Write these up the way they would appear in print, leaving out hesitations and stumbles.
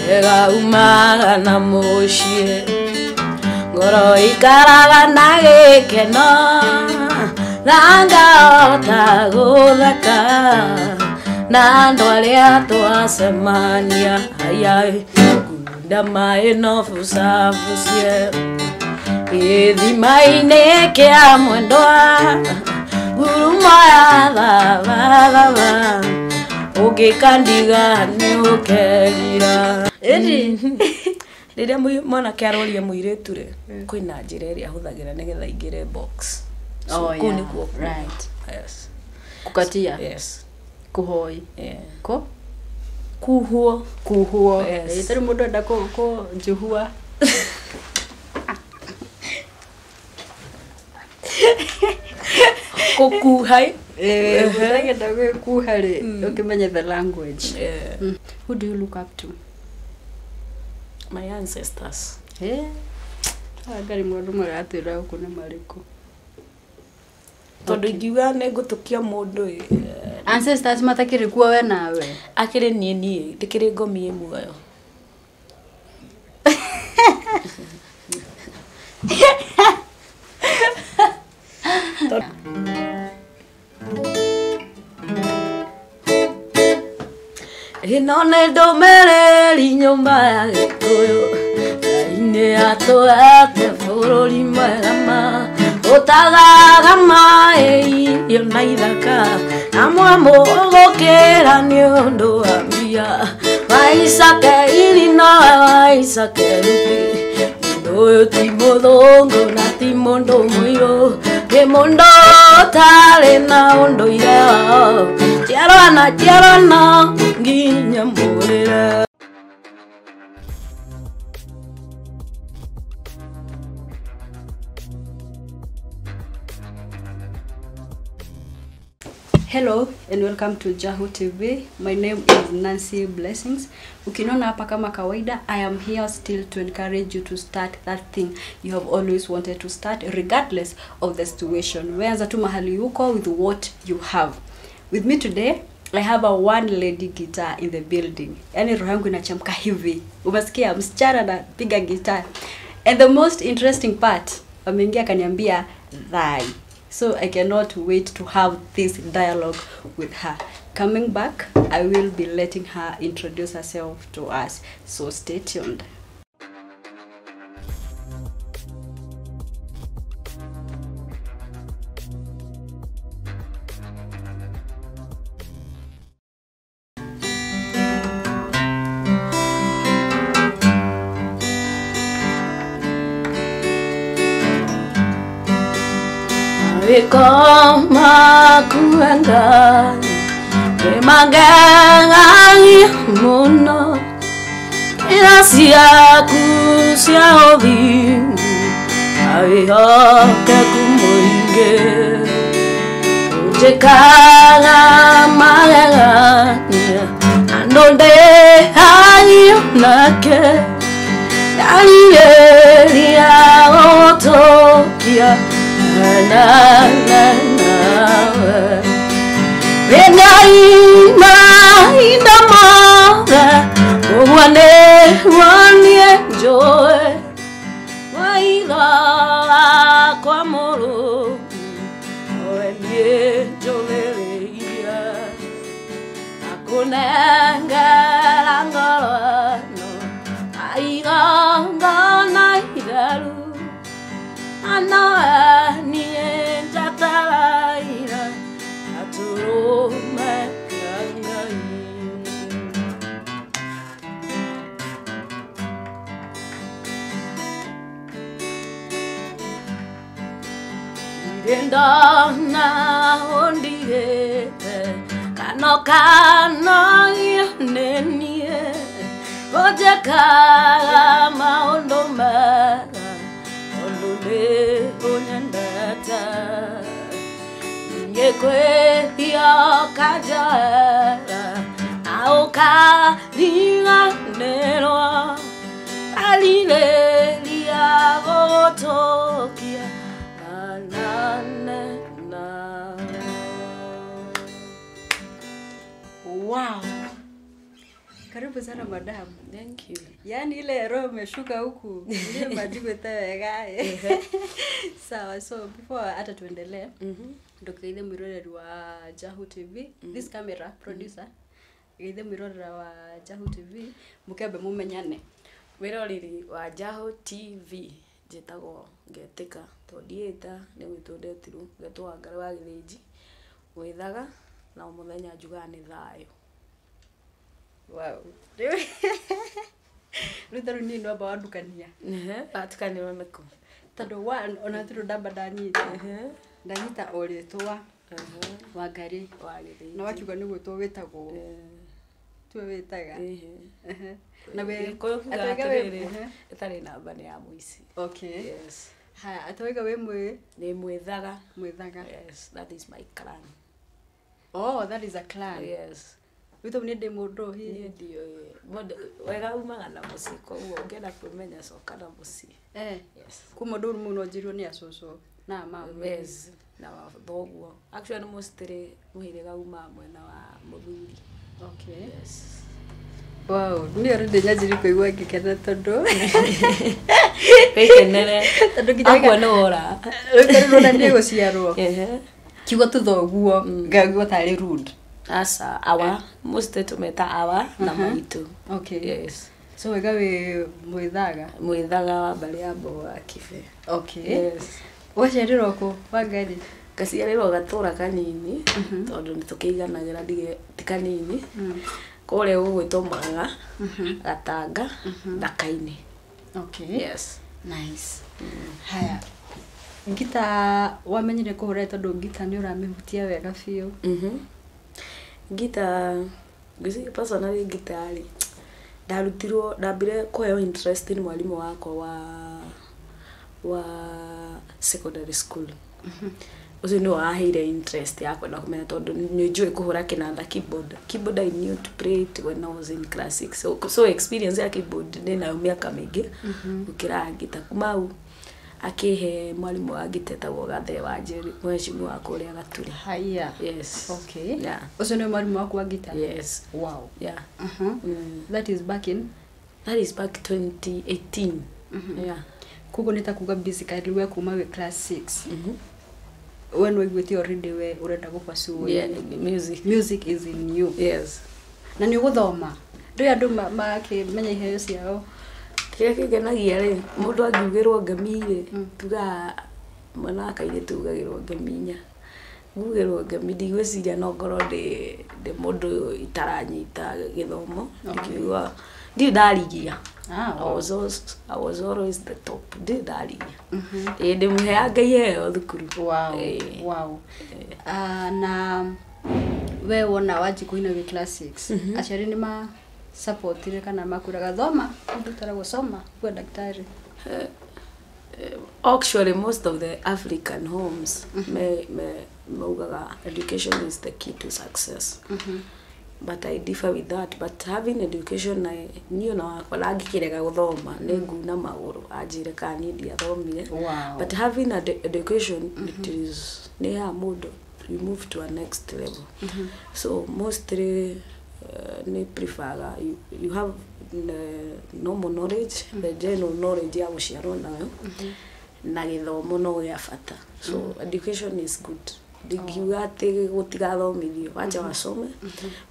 ega umaga na mushie ngoro ikaraga na gikeno nanga otaguthaka na andu aria twacemania ayai kunda mai no bucabucie githima-inĩ kĩa mwendwa nguruma ya thava ũngĩkandiga nĩ ũkerira ĩndĩ rĩrĩa mwanake aroria mũirĩtu rĩ kwĩna njĩra ĩrĩa ahũthagĩra nĩgetha aingĩre box. Oh yeah, right. Yes. Kukatia. Yes. Kuhoi. Yeah. Kuhuo. Yes. Tari mundu enda ko juhua. Kuhai. Enda kuhari. Ukimenya the language. Yeah. Who do you look up to? My ancestors. Gari mwandu maratira uko na mariko. Tondu ingiuga nĩ ngũtukia mũndũ ancestors matakĩrĩ kuo we nawe akĩrĩ niĩ ndĩkĩrĩ ngomi muoyo. Ĩno nĩ ndũmĩrĩri nyũmba ya Gĩkũyũ Ngai atũhete bũrũri mwega ma ũtagaga maĩ irio na ithaka amwe mũgũkĩra nĩ ũndũ wa mbia waicake irino waicake ruti mũndũ ũyũ ti mũthũngũ na ti mũndũ mũirũ nĩ mũndũ ũtarĩ na ũndũire wao njiarwa na nginya mũrĩre. Hello and welcome to Jahu TV. My name is Nancy Blessings. Ukiniona hapa kama kawaida, I am here still to encourage you to start that thing you have always wanted to start regardless of the situation. Weanza tu mahali uko with what you have. With me today, I have a one lady guitar in the building. Yani roho yangu inachemka hivi. Umesikia msichana na piga guitar. And the most interesting part, ameingia kaniambia thai. So I cannot wait to have this dialogue with her. Coming back, I will be letting her introduce herself to us. So stay tuned. Koma kuanga Kemaganga muno Inasia kusia obi Aihoke kumuinge Ujekala maganga Andonde ayonake Daliye ya otokia na Renaina inamara wane joy waila kwa moro oenie joleria akunanga ngalo aiga ngana idaru ana ni jataraira aturuma kangai irenda na ondige kano nenie ojeka maondoma onyandata ngekwe yokajara auka linga nero alile lia votokia anane na. Wow, Karibu sana madam. Thank you. Yaani ile roho umeshuka huku. Ndio majibu itaga. Sawa, so before hata tuendelee. Dr. Ide Mwiroreri wa Jahu TV. This camera producer. Ide Mwiroreri wa Jahu TV. Mukebe mumenyane. Mwiroreri wa Jahu TV. Jetagwo Ngetika Todieta ni witondetiru getwa ngari wa Githiji. Withaga na umuthenya njuga ni thayo. Wow. Rutaru ni ndo bawadukania. Batukaniwa nako. Tado ona tiro daba danyita. Danyita oretwa. Wa ngari wa Githiji. Na wakiuga ni gwitwo witagwo. Twe witaga. Na we atari namba ni ya muici. Okay. Yes. Ha, atawega we ni mwithaga. Mwithaga. Yes, that is my clan. Oh, that is a clan. Yes. Wito mnende mundo hi. Ndio modo wega umaga na muci koguo ngenda kumenya coka na muci. Yes. Kuma ndu muno njirwo ni asoso na mama. Yes. Na thoguo. Actually mostly muhirega uma mwena wa muthuri. Okay. Yes. Wow, ni arinde nyajiri kuigwa ngikena tondu. Wekenere. Tondu nginya no ora. Wekenere na ndego ciarwo. Kiugo tu thoguo ngagwo tari rude. Asa awa mostly tumeta awa na maitu. Okay. Yes. So wega we mwithaga wa bali ya boa kife. Okay. Yes. Waciarirwo ku wa ngari? Gaciarirwo gatura kanini tondu nitukiiganagira ndige tikanini. Kore ugwitwo Murang'a, Gatanga, Ndakaini. Okay. Yes. Nice. Haya. Gita wamenyire kuhura tondu gita ni uramihutia wega fiu. Gita gisi personally gitari ndarutirwo ndambire kuheo interest ni mwalimu wakwa wa secondary school. Ucio no aheire interest yakwa na kumenya tondu njui kuhura kinanda keyboard I knew to play it when I was in class 6 so experience ya keyboard nina miaka mingi ukira gita kumau akihe mwalimu wa giteta wo gathe wa njeri mweshimu wa kuria gaturi. Haya. Yes. Okay. Yeah. Ucio ni mwalimu wako wa gita? Yes. Wow. Yeah. That is back 2018. Yeah. Kugo nitakuga basically we kuma we class 6. When we with you already we urenda go pursue. Yeah, music is in you. Yes. Na ni guthoma. Ndio andu makimenya iheo ciao. Kile kigenagia ri mundu angugirwo ngamire tuga mwana akaire tugagirwo ngaminya ngugirwo ngami ndigwiciria no ngoro de mundu itaranyita githomo ndikiwa ndi ndarigia. I was always the top. Ndi ndarigia. Ndi muhea ngai heo thukuru. Wow. Wow. Na we wona waji kuina we class 6. Aciari ni ma support ile kana makuraga thoma ndutara gusoma kwa daktari. Actually most of the African homes maugaga education is the key to success. But I differ with that. But having education I knew na kolagi kirega guthoma nengu na maguru ajire kani ndia thomire. But having education it is near mood you move to a next level. So mostly ne prefer you have normal knowledge, the general knowledge ya guciarwo nayo na githomo no gya fata. So education is good. Digiuga ati gutigathomithio wanja wasome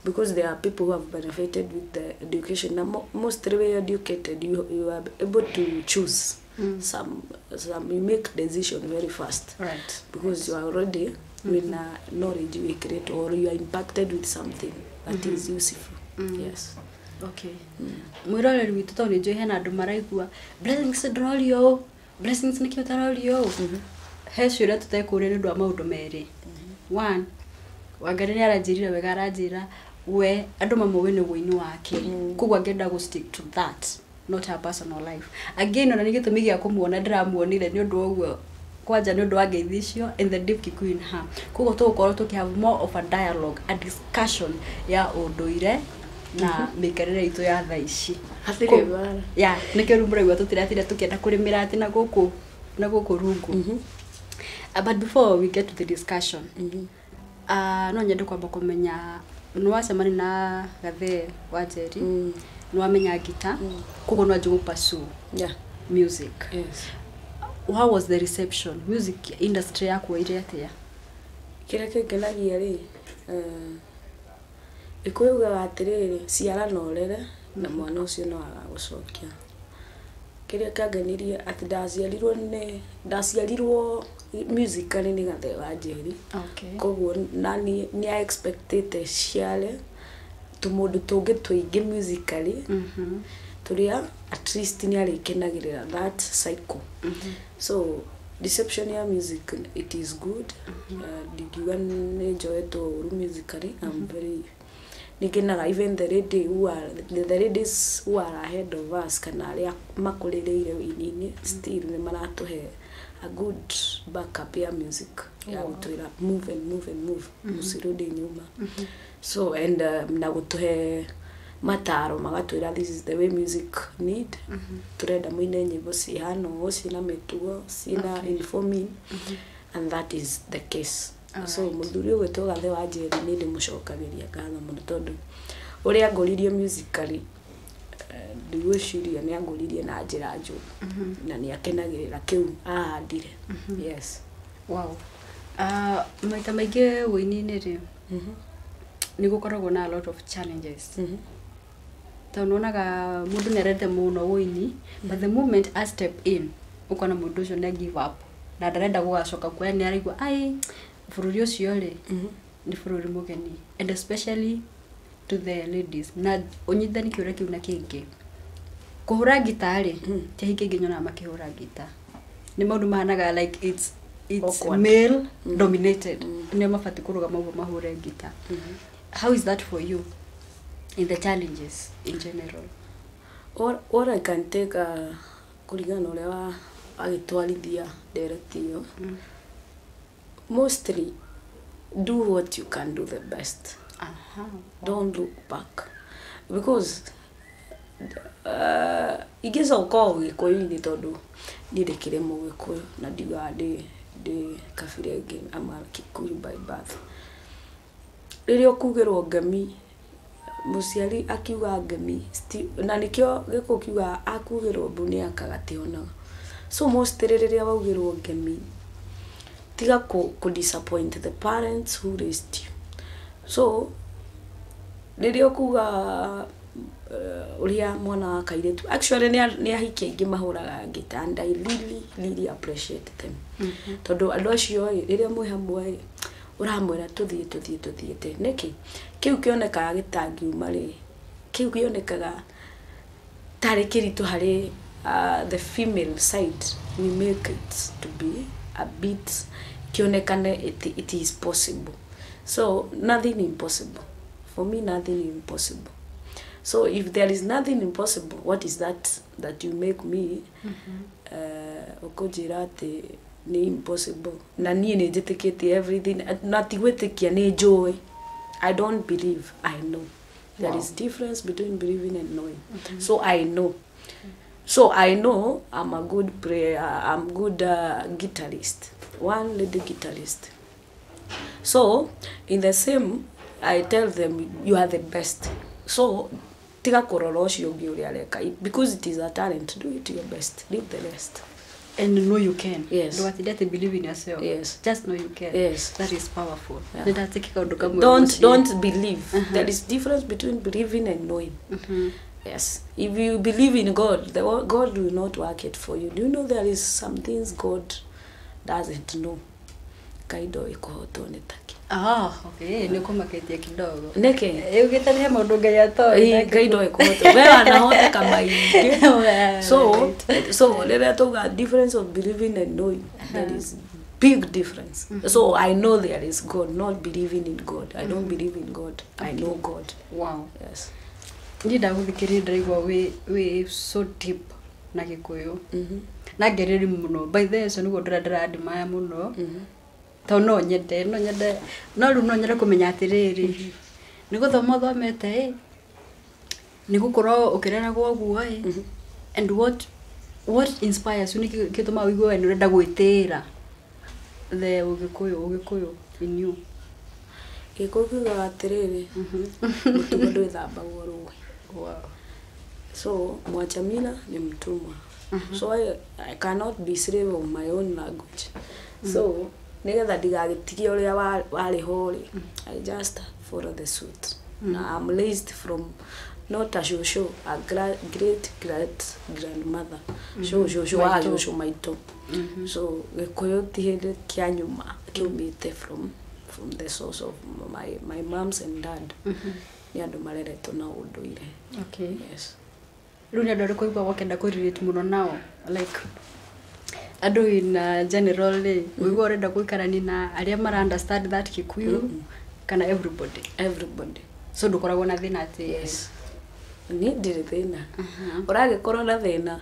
because there are people who have benefited with the education. Na mostly when educated you are able to choose some you make decision very fast, right? Because you are already with knowledge you create or you are impacted with something that is useful. Yes. Okay. Mwiroreri witu to ni hena andu maraigua blessings ni kiotarorio. He shura tutekure ndu maundu meri. One, wangari ni aranjirira wega aranjira we andu mamuwe ni wini wake. Kugwa ngenda go stick to that, not her personal life. Again ona nigitumi gia kumuona ndiramuonire ni undu ogwo kwanja ni undu wa geithicio in the deep Kikuyu in her. Kugwa tugukorwo tukihave more of a dialogue, a discussion ya unduire na mikarire itu ya thaici. Hathire bara. Ya, nike rumuragwa tutiratira tukienda kurimira ati na guku rungu. But before we get to the discussion, no nyende kwamba kumenya nwacemani na Gathe wa Njeri nwamenya guitar kugo no njugu pursue music. Yes. How was the reception? Music industry yako ire atia? Kira kekenagia ri ikuuga atiriri ciara norere na mwana ucio no agagucokia. Kiria kaganirie ati ndaciarirwo musically ni Gathe wa Njeri. Okay. Koguo nani ni expected ciale tumundu tungi twingi musically. Turia at least ni arikenagirira that cycle. So reception ya music, it is good. Digiwa enjoy to musically. I'm very even the ladies who are ahead of us kana aria makulireire winini still ni maratuhe a good backup ya music ya gutwira move musirudi nyuma. So and na gutuhe mataro magatwira this is the way music need. Turenda muine nyimbo cihano cina mitugo cina informing and that is the case. So muthuri uyu wetwo Gathe wa Njeri ni ndimucokagiria ngatho muno tondu uria ngoririe musically ndigwiciria ni angoririe na njira njugu na ni akenagirira kiu ahandire. Yes. Wow. Maita maingi wini-ini ri ni gukoragwo na a lot of challenges. Tondu onaga mundu ni arende muno wini, but the moment I step in ukona mundu ucio na give up na ndarenda gugacoka kwa ni araigua ai bururi ucio ri ni bururi mugeni, and especially to the ladies na onyithani kiura kiu na kingi kuhura gitar ri ti hingi nginyona makihura gitar ni maundu mahanaga like it's male dominated. Ni mafati kuruga maundu mahure gitar. How is that for you in the challenges in general? What I can take kurigana uria agitwarithia direct yo, mostly do what you can do the best. Don't look back, because igeza uko gikuyu-ini tondu ni ndikire mu gikuyu na ndiga ndi kabira ingi ama Kikuyu by birth. Riria ukugirwo ngemi muciari akiuga ngemi na nikio giko kiuga akugirwo mbuni akagationa. So most riria waugirwo ngemi tiga ku disappoint the parents who raised you. So riria ukuga uria mwana wa kairetu actually ni ahiki aingi mahuraga guitar and I really appreciate them. Tondu andu acio riria mwe hamwe uramwira tuthiete niki kiu kionekaga gitangiuma ri kiu kionekaga tari kiritu hari the female side. We make it to be a bit kionekane it is possible. So nothing impossible for me, nothing impossible. So if there is nothing impossible, what is that you make me okojira ati ni impossible na nie ni jitikite everything na tigwetikia ni joy. I don't believe, I know. There is difference between believing and knowing. So I know. So I know I'm a good player, I'm good guitarist, one lady guitarist. So in the same, I tell them you are the best. So tiga kororo ucio ungi uri areka, because it is a talent, do it to your best, leave the rest. And know you can. Yes. Don't believe in yourself. Yes. Just know you can. Yes. That is powerful. Yeah. Don't believe. There is difference between believing and knowing. Yes. If you believe in God, God will not work it for you. Do you know there is some things God doesn't know? Kaido ikohoto nitaki. Okay. Niko maketia kidogo. Neke. Ugitania maundu Ngai atoe. Kaido ikohoto. Wewe anahote kama ingi. So there are difference of believing and knowing. There is big difference. So I know there is God, not believing in God. I don't believe in God. I know God. Wow. Yes. Ndida guthikiri ndaigwa we so deep na Gikuyu. Na ngereri muno. By the way, so nugo ndira admire muno. To no nyende no ru no nyende kumenya atiriri. Ni guthoma thomete ni gukorwo ukirera gwoguo and what inspires you ni kituma wigwe ni urenda gwitira the Ugikuyu in you? Gikukiuga atiriri mutugo ndwithambagwo rũĩ. Wow. So Mwachamila ni mtumwa. So I cannot be slave of my own language. So nigetha ndigagitigie uria wari hori, I just follow the suit. I'm raised from not a shosho, a great grandmother. Shosho wa shosho maito. So Gikuyu tihende kianyuma kiumite from the source of my moms and dad. Ni andu mareretwo na unduire. Okay. Yes. Runi andu ariko igwa wakenda ku relate muno nao, like andu in general we urenda guikarani na aria mara understand that Kikuyu kana everybody. So ndukoragwo na thina ati. Yes. Ni ndire thina. Uragikorwo na thina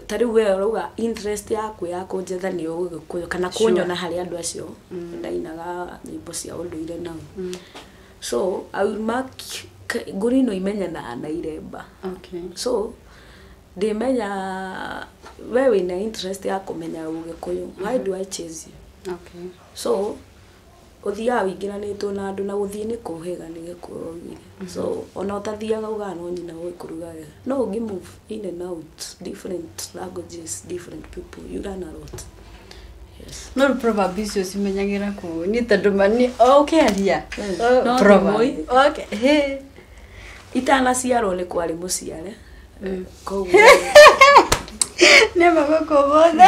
tari we uruga interest yaku ya kunjetha ni Gikuyu kana kunyona hari andu acio ndainaga nyimbo cia unduire nao. So I will mark Gurino imenya na iremba. Okay. So they menya wewe ina interest ya kumenya Gikuyu. Why do I chase you? Okay. So uthia wingiranitwo na andu na guthie ni kuhega ni Gikuyu. So ona utathiaga ugano nyina wikuruga. No you move in and out different languages, different people. You learn a lot. Yes. No proverb icio cimenyagira ku ni tondu mani okay aria. No proverb. Okay. Hey. Itana ciaro ni kwari muciare. Koguo ne magoko bone.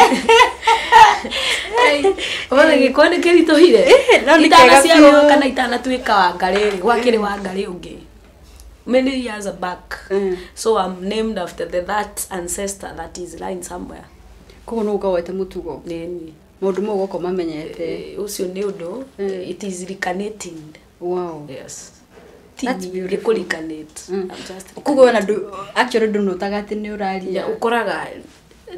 Ona Gikuyu ni kirituhire. Itana ciaro kana itana twika wa ngariri gwakiri wa ngari ungi. Many years back. So I'm named after that ancestor that is lying somewhere. Koguo no ukawete mutugo. Nini. Mundu mo goko mamenyete. Ucio ni undu it is reconnecting. Wow. Yes. That's beautiful. Koguo na actually do no tagati ni uraria. Ukoraga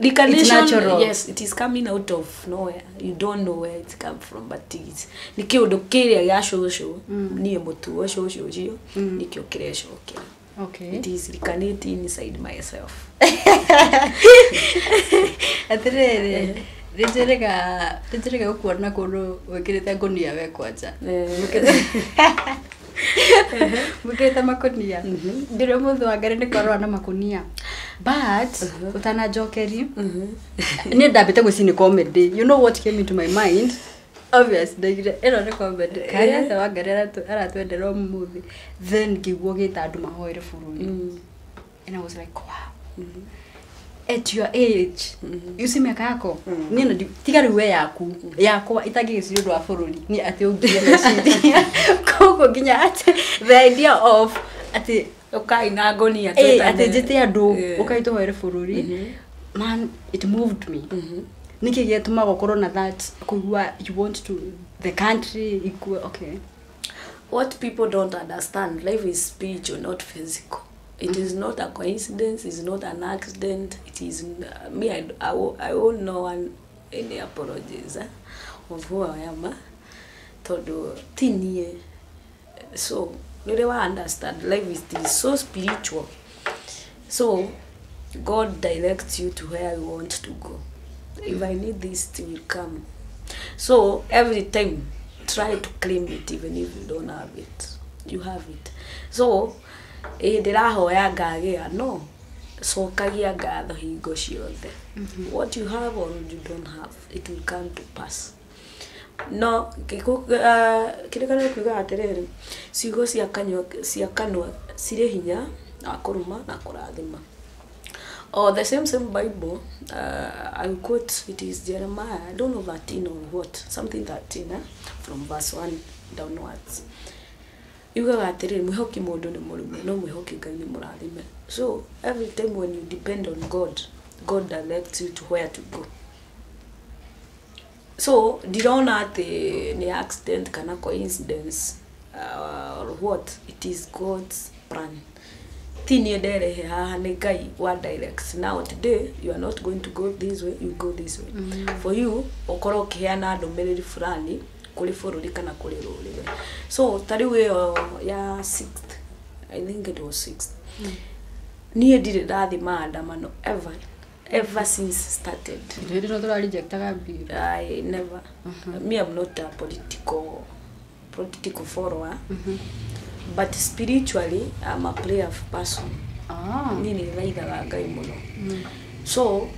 reconnection. Yes, it is coming out of nowhere. You don't know where it come from, but it's ni kiundu kiria ya shosho ni mutu wa shosho cio nikio kirecokera. Okay. It is reconnecting inside myself. Atirere Rejerega ukuona kundu wikirite ngunia we kwanja. Mukirite makunia. Ndire muthu wa ngari ni korwa na makunia. But utana jokeri. Ni ndabite gwicini comedy. You know what came into my mind? Obviously, eno ni comedy. Kaya ta wa ngari aratwenderwo muthi. Then ngiguo gita andu mahoire bururi. And I was like, wow. At your age, you see me kako. Nina tigari we yakwa itagiciri ndu wa bururi ni ati ungie message. Koko ginya ati the idea of ati okay na ngoni ati jete andu ukaito were bururi. Man, it moved me. Niki getuma gukoro na that kuigua you want to the country equal. Okay. What people don't understand, life is spiritual, not physical. It is not a coincidence, it's not an accident. It is me, I won't know any apologies of who I am. Todo tinie. So, you never understand, life is so spiritual. So, God directs you to where you want to go. If I need this, it will come. So, every time, try to claim it even if you don't have it. You have it. So, ndirahoya ngagia no sokagia ngatho hingo ciothe. What you have or you don't have, it will come to pass. No kirikana kuga atiriri ciugo cia kanwa cire hinya na kuruma na kurathima. Oh, the same Bible, I will quote, it is Jeremiah, I don't know 13 or what, something 13, from verse 1 downwards. Yuga atiriri mwihoki mundu ni murume no mwihoki Ngai ni murathime. So every time when you depend on God, God directs you to where to go. So dirona ati ni accident kana coincidence or what, it is God's plan. Tini ndere haha ni Ngai wa directs. Now today you are not going to go this way, you go this way. For you okoro kiana ndomereri fulani kuli bururi kana kuli rurire. So tari we ya 6th, I think it was 6th. Niye ndire ndathi maandamano ever since started. Ndire no tura rejectaga bill. I never. Me, I'm not a political political follower. But spiritually, I'm a prayer person. Nini raithaga Ngai muno. So,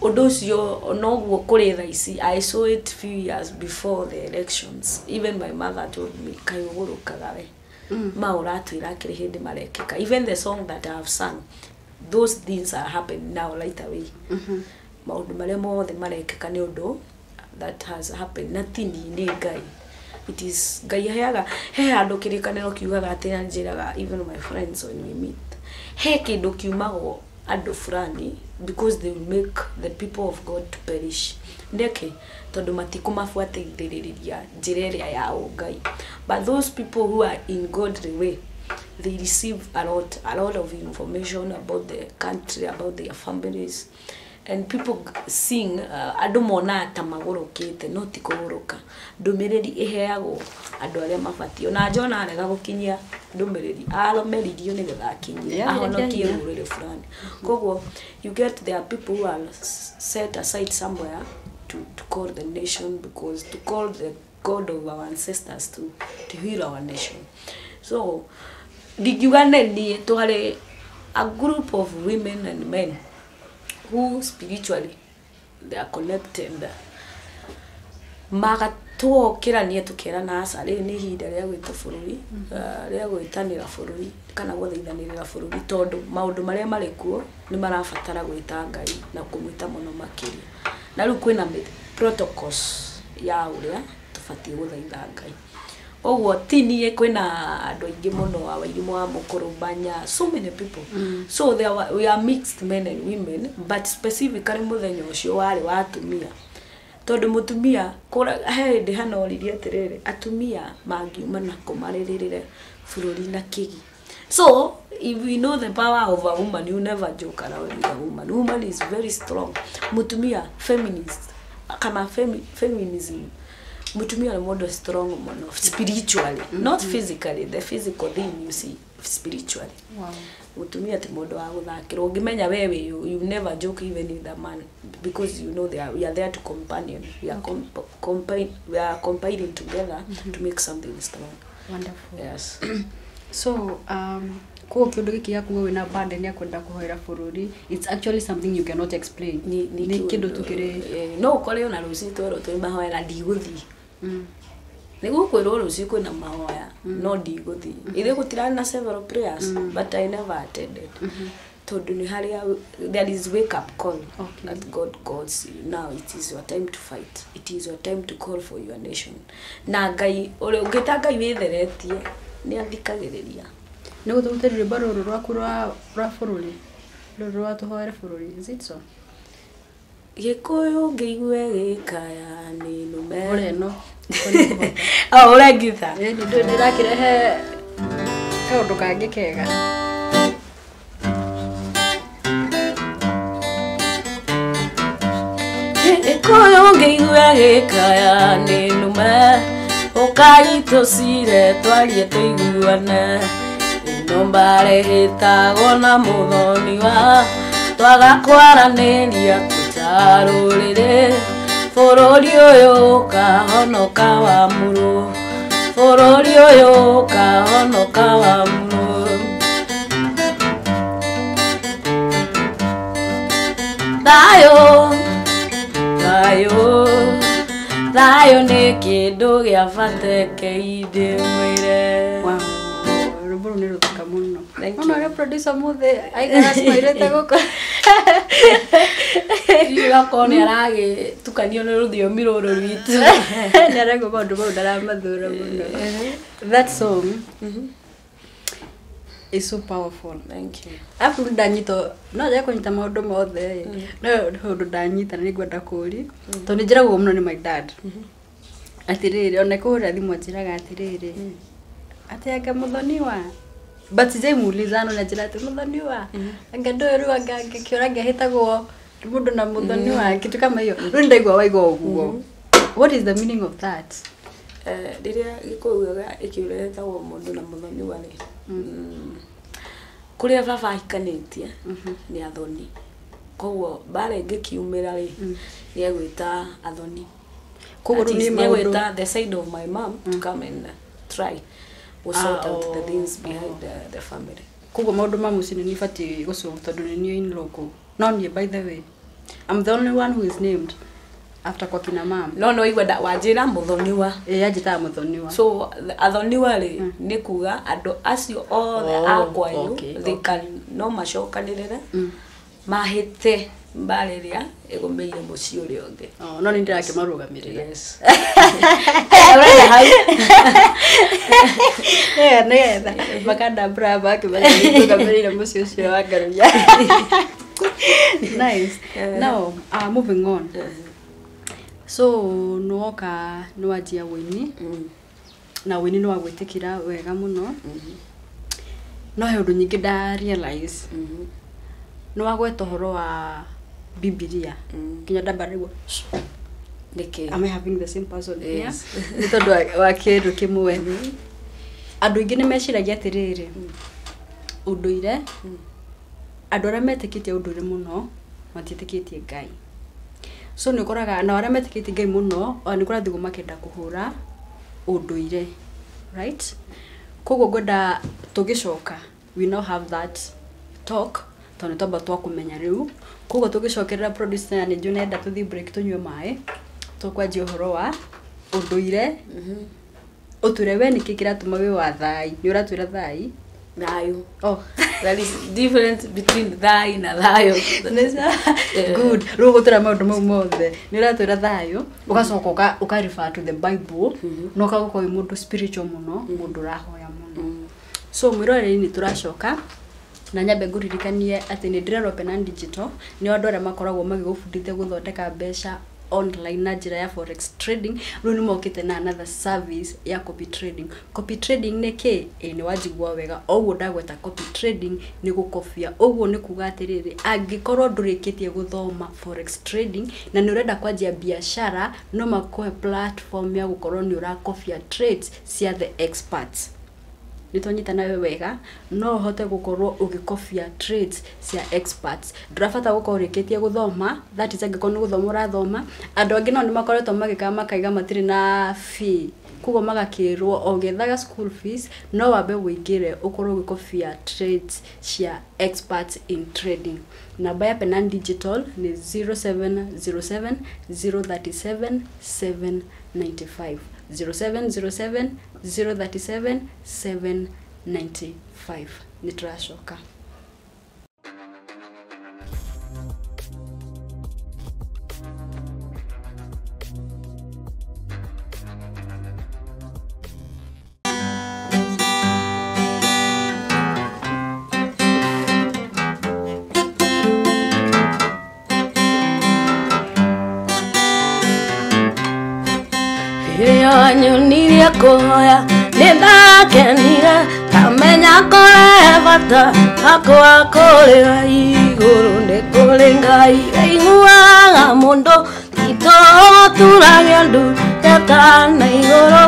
Odosio no kore raisi, I saw it few years before the elections. Even my mother told me, Kayogoro kagawe. Mauratu irakiri hindi marekeka. Even the song that I have sung, those things are happening now right away. Maundu maria mothe marekeka ni undu that has happened. Nothing ni Ngai. It is Ngai heaga he andu kirikaniro kiugaga atina njiraga even my friends when we meet. He kindu kiumago andu fulani because they will make the people of God to perish. Ndeke tondu matiko mafuatithiriria njira iria ya Ngai. But those people who are in God's way, they receive a lot of information about the country, about their families. And people sing andu mona tamagorokete no tikogoroka ndumiriri iheago andu aria mabatio na Jona arega gukinyia ndumiriri aromeririo ni getha akinyia ahonokie rurire fulani. Koguo you get there are people who are set aside somewhere to call the nation, because to call the God of our ancestors to heal our nation. So digugane ni tuhare a group of women and men who spiritually they are connected. Magatuo kirania tukirana asa ri ni hinda ria gwita bururi ria gwitanira bururi kana guthaithanirira bururi tondu maundu maria mari kuo ni marabatara gwita Ngai na kumwita muno makiri. Na riu kwina protocols ya uria tufatie guthaitha Ngai. Oguo tini kwina andu aingi muno awairimu wa mukurubanya, so many people. So we are mixed men and women, but specifically muthenya ucio wari wa atumia. Tondu mutumia he ndi hanoririe atiriri atumia mangiuma na kumaririre bururi na kigi. So if we know the power of a woman, you never joke around with a woman. Woman is very strong. Mutumia feminist kama feminism. Mutumia ni modo strong mono spiritually, not physically. The physical thing you see spiritually. Wow. Mutumia ti modo wa guthakira. Ungimenya wewe you never joke even with a man, because you know we are there to companion. We are we are compiling together to make something strong. Wonderful. Yes. So ko kindu giki yakuwa wina bande ni akwenda kuhoera bururi, it's actually something you cannot explain. Ni kindu tukire no kore ona ruci twero twi mahoera ndiguthi. Nigu kwiro ruci kwina mahoya no ndiguthi. Ile gutirana na several prayers but I never attended. Tondu ni haria there is wake up call that God calls you. Now it is your time to fight. It is your time to call for your nation. Na Ngai ore ungita Ngai witheretie ni athikagiriria. Nigu tugutirire baruru rwaku rwa bururi rwa tuhoere bururi, is it so? Gikuyu ngiigwe gikaya ni nume ore no ore ngitha ndio ndirakirehe kaundu kangi kega. Gikuyu ngiigwe gikaya ni nume ukaitocire twarie tuiguane nombare hitagwo na muthoni wa twaga kwaraniria tutarurire bururi uyu kahonoka wa muru bururi uyu kahonoka wa muru thayo ni kindu gia bateke inde mwire. Wow. Ruburu ni rutuka muno. Ono re producer muthe aigara smairete guko. Ira kone arage tukanio ni ruthiomi ruru rwitu. Ni arego bandu bau daramathura muno. That song is so powerful. Thank you. Afu ndanyito no ja kunyita maundu mothe. No hundu ndanyita ni gwenda kuri. To ni njiragwo muno ni my dad. Atiriri ona kuhura thimu njiraga atiriri. Atiaga muthoni wa but sijamuulizana na njira ati muthoni wa anga ndoru anga ngikiora ngahitagwo mundu na muthoni wa kitu kama hiyo. Ru ndaigwa waigwa uguo. What is the meaning of that? Diria gikuuga ikiuretagwo mundu na muthoni wa ni kuria baba hikanitie ni athoni. Koguo bare ngikiumira ri ni egwita athoni. Koguo ni maundu the side of my mom to come and try to sort out the things behind the family. Koguo maundu ma mucii ni bati gucunga tondu ni niyo in-law. No nie, by the way, I'm the only one who is named after kwa kina mom. No igwenda wanjira muthoniwa. Ajita muthoniwa. So athoniwa ri ni kuga andu acio othe akwanyu they can no macokanirire mahite mbariria igumeire mucii uri ungi. No ni ndirake marugamirire. Yes. Makanda brava ke marugamirire mucii ucio wa Ngaruya. Nice. Now, moving on. So nuoka nuwajia wini na wini no agwitikira wega muno no he undu nyingi da realize no agweta horo wa Biblia kinya ndabarego Niki am I having the same person here ni tondu wa kindu kimwe andu ingi ni meciragia atiriri unduire andu aria metikitie unduire muno matitikitie Ngai. So nikoraga na aria metikitie Ngai muno nikora thigo makenda kuhura unduire, right? Koguo gwenda tugicoka we now have that talk tondu toba twakumenya riu koguo tugicokerera producer ni Junenda tuthi break tunywe mai tukwanjia uhoro wa unduire uture we nikikira tuma we wa thai ni uratwira thai thayo. Oh, there is difference between thai na thayo. Good. Rugo tura maundu mau mothe ni uratwira thayo ugacoka uka refer to the Bible no kago mundu spiritual muno mundu rahoya muno. So mwirore ni turacoka na nyambe nguririkanie ati ni Ndĩrerwo Penana Digital ni andu aria makoragwo magigufundithia guthondeka mbeca online na njira ya forex trading. Riu ni mokite na another service ya copy trading. Copy trading ni ki ni wajigwa wega oguo ndagweta copy trading ni gukofia oguo ni kuga atiriri angikorwo ndurikitie guthoma forex trading na ni urenda kwanjia biashara no makohe platform ya gukorwo ni urakofia trades cia the experts. Nitonyita nawe wega no hote gukorwo ugikofia trades cia experts. Ndurafata gukorwo rikitie guthoma, that is angikonu guthoma urathoma andu angi no ni makoretwo magika makaiga matiri na fee kugo magakirwo ogethaga school fees no wambe wingire ukorwo ugikofia trades cia experts in trading. Namba ya Penana Digital ni 0707 037 795 0707 037 795. Nitrashoka. Nyonirie kuhoya nindakenire kamenya kore bata akwa kurira iguru ni kuri Ngai aiguaga mundu itoturagia ndu tetana iguru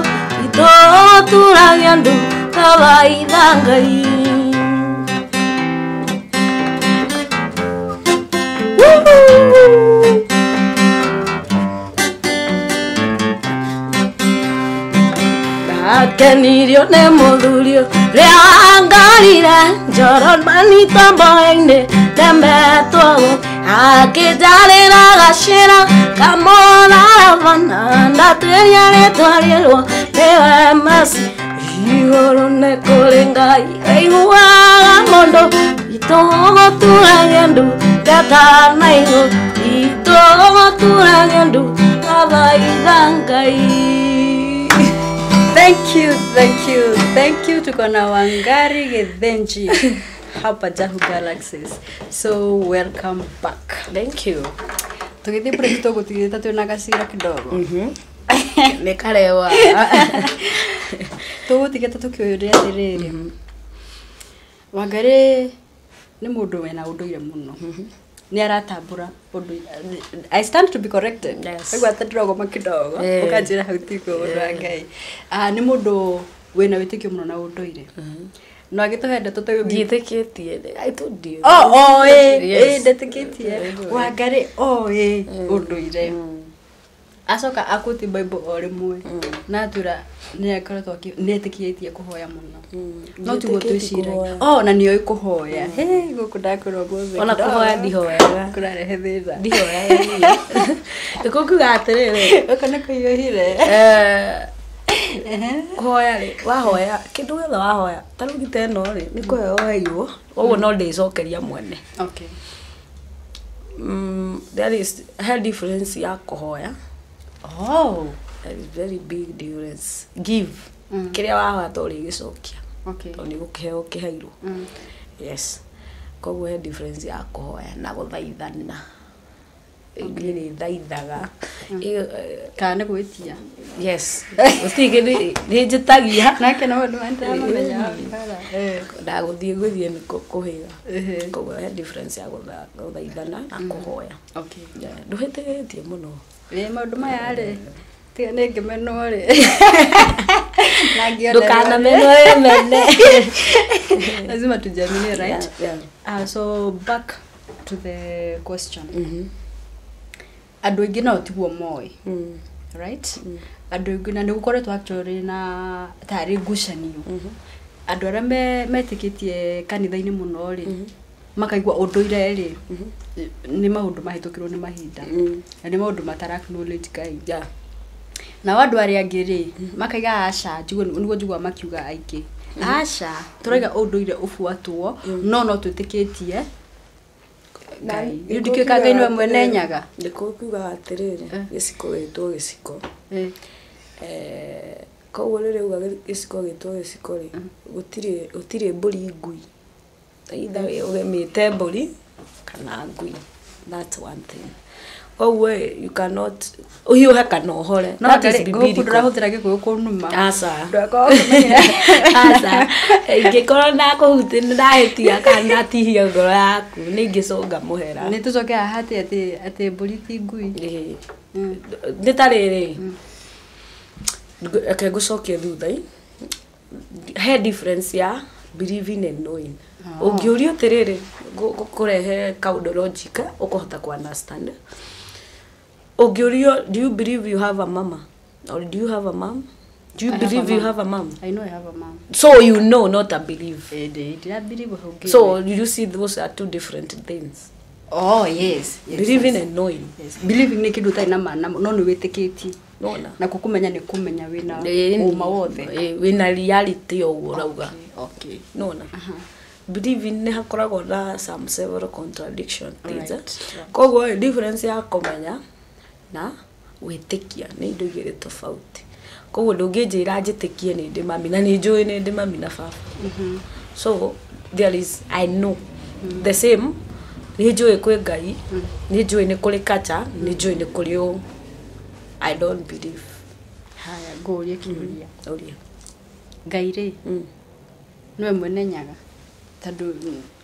itoturagia ndu kawaida Ngai. Akenirio ne muthurio ria ngarire njoro manitombo-ini tembetwo akijarira gacira kamona bana ndaturia ritwa rierwo niwe masi iguru ni kuri Ngai aiguaga mundu itogoturagia ndu tetana iguru itogoturagia ndu kawaida Ngai. Thank you tuko na Wangari Githinji hapa Jahu Galaxies. So welcome back. Thank you. Tugithi break tugutigita tuna gasira kidogo. Nikarewa. Tugutigita tukioria atiriri. Wangari ni mundu wena unduire muno. Ni aratambura undu. I stand to be corrected. Yes. Egwa tadrogo makidogo. Ukajira hautiko Ngai. Ni mundu wena witikio muno na unduire. No agituhenda tutoyo Githikitie. I told you. Ndetikitie. Wangari unduire. acoka akuti Bible o rimwe na tura ni akoretwo netikiitie kuhoya muno no tugo twiciragia na niyo ikuhoya guku ndakorwo gothe ona kuhoya ndihoyaga kurarehe thira ndihoyaga ikukuga atiriri ukana kuyohire kuhoya ri wahoya kindu githe wahoya tarugite no ri ni kuheo waigwo oguo no ndicokeria mwene okay there is a difference ya kuhoya there is very big difference give kiria wahoya to ri gicokia okay to ni gukiheo kihairo yes koguo he difference ya kuhoya na guthaithana ngini thaithaga kana gwitia yes utige ni njitagia nake no ndu antamenya ndaguthie guthie ni kuhiga koguo he difference ya guthaithana na kuhoya okay nduhititie muno maundu maya ri tiga ni ngimeno ri ndukana meno mene lazima tujamini right so back to the question andu ingi no tiguo moi right andu ingi na nigukoretwo actually na tari ngucanio andu aria metikitie kanitha-ini muno ri makaigua unduire ri ni maundu mahitukirwo ni mahinda na ni maundu matara acknowledge Ngai na andu aria angi ri makaiga aca niguo njigua makiuga aingi aca turaiga unduire ubuatwo no twitikitie Ngai ndikika Ngai niwe mwene nyaga ndikukuga atiriri giciko gitwo giciko koguo riri uga giciko gitwo giciko ri gutire mburi ngui either ugemite mburi kana ngui that's one thing koguo you cannot uhiuhe kana uhore that is biblical ndurahuthira gikuyu kunuma aca ingikora na kuhuti ndahitia kana tihia ngoro yaku ningicunga muhera ni tucoke ahati ati mburi ti ngui ni tariri ngucokie thutha he difference ya believing and knowing ungiurio tiriri gukurehe kaundu logic ukuhota ku understand ungiurio do you believe you have a mama or do you have a mom do you believe you have a mom I know I have a mom so you know not a believe I believe so you see those are two different things yes believing and knowing believing ni kindu taina maana no ni witikiti nona na kukumenya ni kumenya wina uma wothe wina reality oguo rauga okay nona believing ni hakoragwo na some several contradiction things koguo difference ya kumenya na witikia ni indo igiri tofauti koguo ndungijira njitikie ni ndi mami na ni njui ni ndi mami na baba so there is I know the same ni njui kwi Ngai ni njui ni kuri kacha ni njui ni kuri o I don't believe haya ngoria kiuria uria Ngai ri no mwene nyaga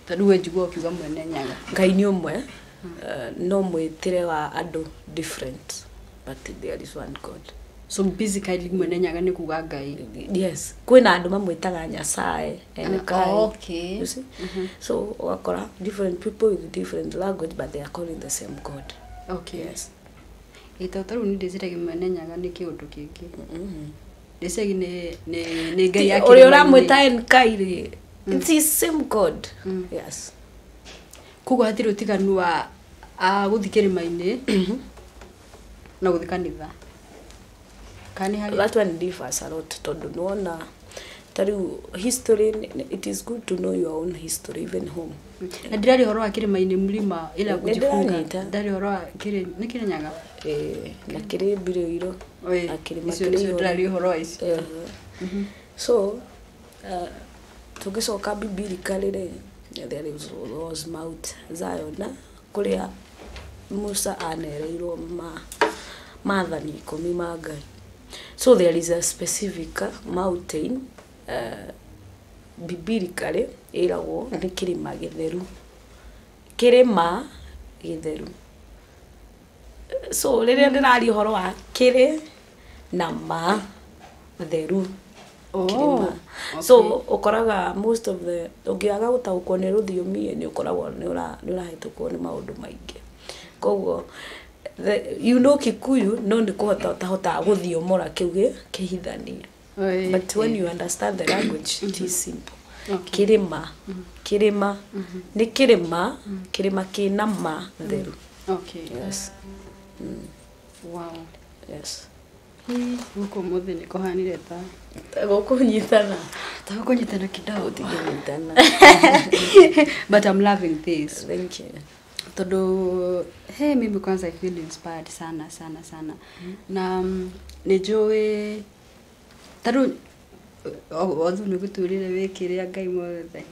tadu we njigua ukiuga mwene nyaga Ngai ni umwe no mwitire wa andu different but there is one God so basically mwene nyaga ni kuga Ngai yes kwina andu mamwitaga Nyasaye okay you see so wakora different people with different language but they are calling the same God okay yes itautaru ni ndiciragi mwene nyaga ni kiundu kingi ndiciragi ni Ngai yake uri uramwita Nkai it's the same God yes kugo hatiri utiganu wa guthikirimaini na guthikanitha kani hali that one differs a lot tondu nuona tariu history it is good to know your own history even home na ndirari horo akirimaini mlima ila kujifunga ndari horo akiri nikire nyaga na kire biroiro akirima ndirari horo ici so tugicoka biblically there was Mount Zion kuria Musa anereirwo maathani 10 ma Ngai so there is a specific mountain biblically iragwo ni kirima githeru so riria ndirari horo wa kiri na ma theru okay. So ukoraga most of the ungiaga gutaukwo ni ruthiomi ni ukoragwo ni urahitukwo ni maundu maingi koguo you know Kikuyu no ni kuhota guthiomora kiuge kihithania. But when you understand the language, it is simple. Okay. Kirima ni kirima kina ma theru. Okay. Yes. Wow. Yes. Guko muthi ni kuhanire ta gukunyitana kidogo tiganyitana. But I'm loving this. Thank you. Todo mimi kwanza I feel inspired sana na nijoe taru although niguturire wekire ngai mothe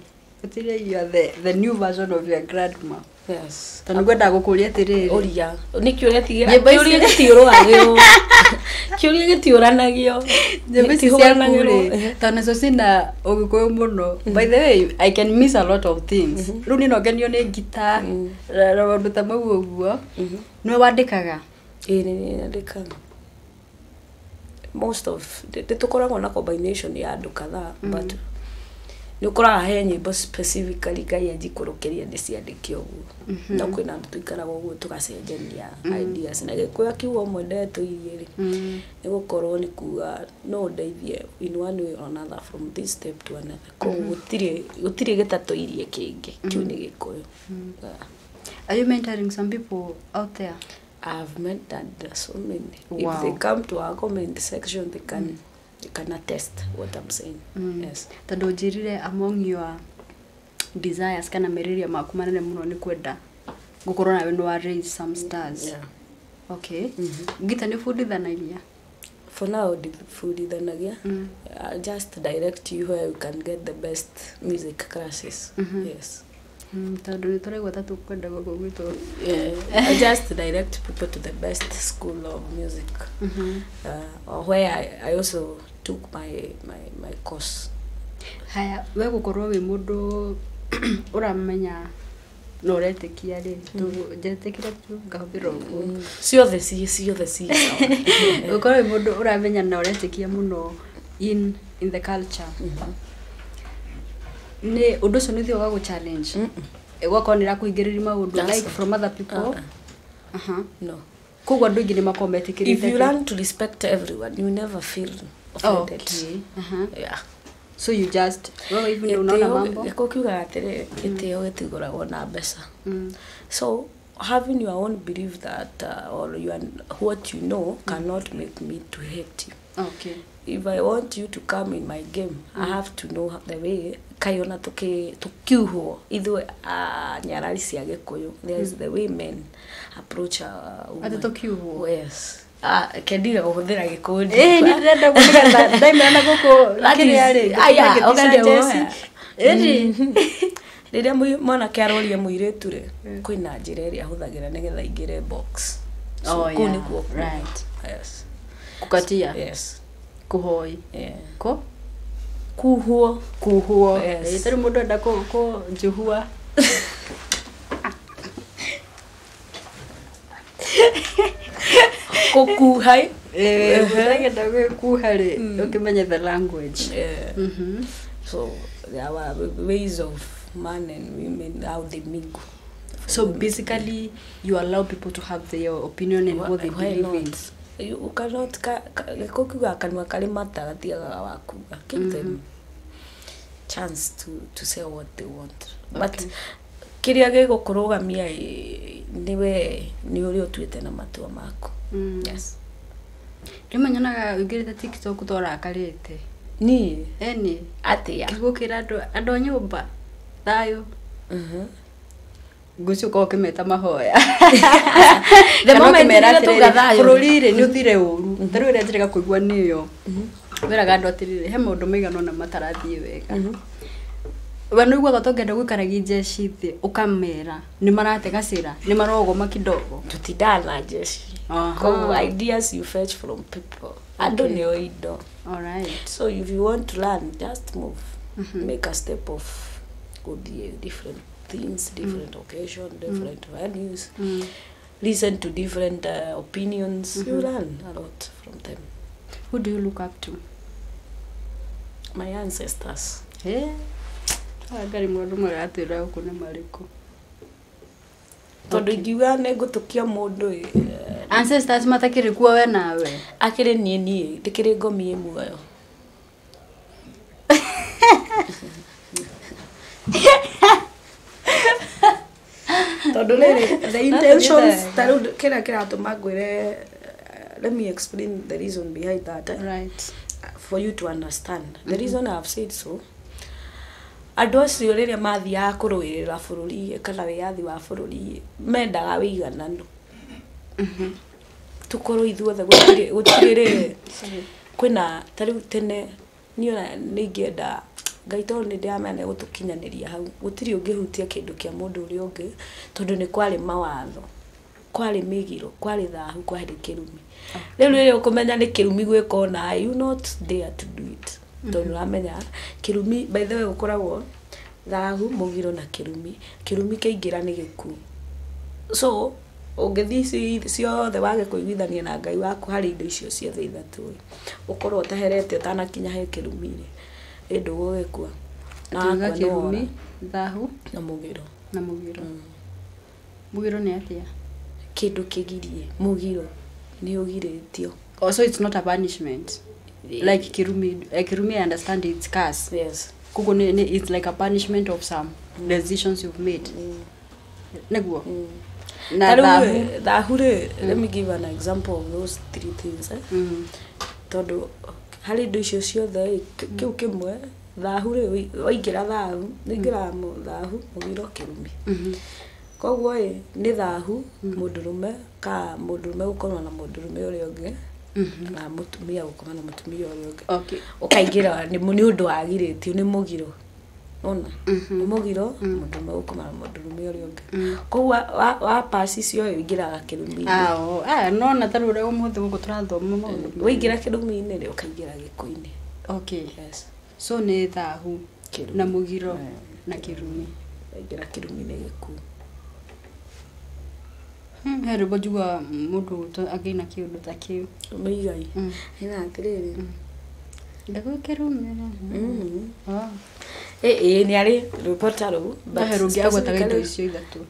utire you are the new version of your grandma. Yes. Tanu gwenda gukuria tiriri oria nikiuria kiuria gitiuragio kiuria gitiuranagio gitiuranagio tanu so sina ogikoyo muno. By the way, I can miss a lot of things. Runi no genio ni guitar rondu ta mau uguo no wandikaga ni ndikaga most of tukoragwo na combination ya andu kadhaa but nukoraga he nyimbo specifically gai ajikurukiria ndiciandike uguo na kwina andu tuikaraga uguo tugacenjania ideas na gikuya kiugo mwendete irie nigukorwo ni kuga no ndeithie in one way or another from this step to another ko gutire gitatu irie kingi kiu ni gikuyu. Are you mentoring some people out there? I've mentored so many. Wow. If they come to our comment section, they can attest what I'm saying. Yes. Tado jirire among your desires kana meriria maku manene muno ni kwenda gukorwo nawe no raise some stars. Yeah. Okay. Gita ni fundithanagia. For now, fundithanagia. Just direct you where you can get the best music classes. Yes. Tado ni toregwa tatu kwenda gogo gwito. I just direct people to the best school of music. Or where I also took my course. Haya, we gukorwo wi mundu uramenya no retekia ri tu jetekira tu ngahubira uguo ciothe gukorwo wi mundu uramenya no retekia muno in the culture. Ni undu ucio ni thio wa challenge gwakonera kuingirira maundu like from other people. No. Kugwa ndu ingi ni makometikirite. If you learn to respect everyone, you never feel offended. Okay. Yeah. So you just even unaona mambo kokiuga atire iteo gitiguragwo na mbeca. So having your own belief that or what you know cannot make me to hate you. Okay. If I want you to come in my game, I have to know the way kayona tukiuho ithu nyarari cia gikuyu. There's the way men approach a woman. Tukiuho. Yes. Kendira guhuthira gikundi. Ni ndenda kugira ndaimana guko kiriari. Rĩrĩa mwana kĩaroria mũirĩtu rĩ kwĩna njĩra ĩrĩa ahũthagĩra nĩgetha ingĩre box. Kũu nĩkuo. Right. Yes. Kukatia. Yes. Kuhoi. Yeah. Kuhuo. Yes. Tari mundu enda ko juhua. Kukuhai. Ndagenda kuhari ukimenya the language. So there are ways of man and women how they mingle. So basically you allow people to have their opinion and what they believe in. You cannot kokuga kanwa kali matagatiaga wakuga. Give them chance to say what they want. But kiria gigukurugamia ni uri otuite na matua maku. Yes. Rimanyonaga ugirite TikTok tora akarite. Ni eni atia kigukira andu nyumba thayo. Gucio ko kimeta mahoya. The moment mera tugathayo bururi ni uthire uru. Taru ira njirega kuigwa niyo. Weraga andu atirire he mundu maigano na matarathie wega. Wanu igwa gatongenda gwikaragia jeshi thi ukamera ni maratega cira ni marogoma kidogo tutidana jeshi. Ideas you fetch from people. I don't know ido. All right. So if you want to learn, just move. Make a step of different things, different occasion, different values. Listen to different opinions. You learn a lot from them. Who do you look up to? My ancestors. Gari mwandu magatira ukune mariko. tondu ingiuga ne ngutukia mundu ancestors matakiri kuo we nawe akire nie tikiri ngomi muoyo tondu the intentions taru kira tumagwire. Let me explain the reason behind that. Right. For you to understand. The reason I have said so. Andu acio riria mathiaga kuruirira bururi kana wiathi wa bururi mendaga wigananu. Tukorwo ithuothe gutirire kwina tariu tene niona ningienda Ngai tondu ni ndiamene gutukinyaniria hau gutiri ungihutia kindu kia mundu uri ungi tondu ni kwari mawatho kwari migiro kwari thahu kwari kirumi riu riria ukumenya ni kirumi gwika ona you not there to do it tondu ramenya kirumi by the way ukoragwo thahu mugiro na kirumi kaingira ni giku so ungithi ciothe wage kuiguithania na Ngai waku hari indo icio ciothe ithatu ukorwo utaherete utanakinya he kirumi-ri endo gwekwa na kirumi thahu na mugiro mugiro ni atia kindu kigirie mugiro ni ugiritio. Also it's not a punishment like kirumi I understand it's curse. Yes, kuko it's like a punishment of some decisions you've made. Neguo na thahu let me give an example of those three things tondu hari indo icio ciothe kiu kimwe thahu waingira thahu ningira thahu mugiro kirumi koguo ni thahu mundurume ka mundurume ukorwa na mundurume uri ungi na mutumia ukorwa na mutumia uri ungi okay ukaingira ni undu wagiritio ni mugiro ona mugiro mundurume ukorwa na mundurume uri ungi koguo wa pasi cio ingiraga kirumi no na taru uri umuthe guko turathoma maundu waingira kirumi-ini ri ukaingira giko-ini. Okay, yes, so ni thahu na mugiro na kirumi waingira kirumi-ini giku hero bojua mundu agina kiundu ta kiu muigai ina atiriri ndago kirumi ni ari reporter ru hero giagwata indo icio ithatu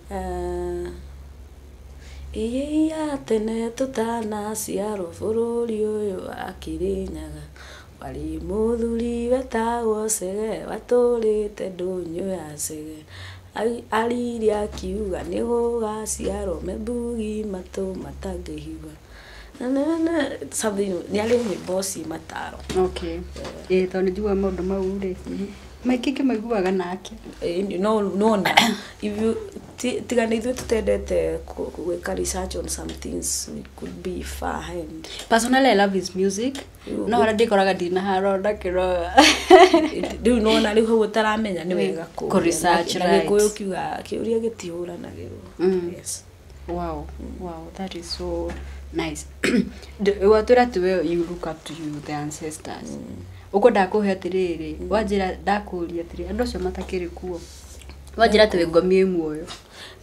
ya tene tutana ciaro bururi uyu wa Kirinyaga wari muthuri wetagwo Cege waturite ndunyu ya Cege ariria kiuga ni gugaciarwo mebugi matu matangihiga something ni ari ni boss mataro. Okay, to ni jua maundu mau ri maikike maiguaga nake no if you tigana ithu tutendete gwika research on some things we could be far ahead. Personally I love his music no hara ndikoraga dina haronda kiro riu no na riu hau utaramenya ni wega ku research right ko ukiuga kiuria gitiura na giru. Yes, wow that is so nice. Watura tuwe you look up to you the ancestors uko ndakuhe atiriri wanjira ndakuria atiri andu acio matakiri kuo wanjira tuwe ngomie muoyo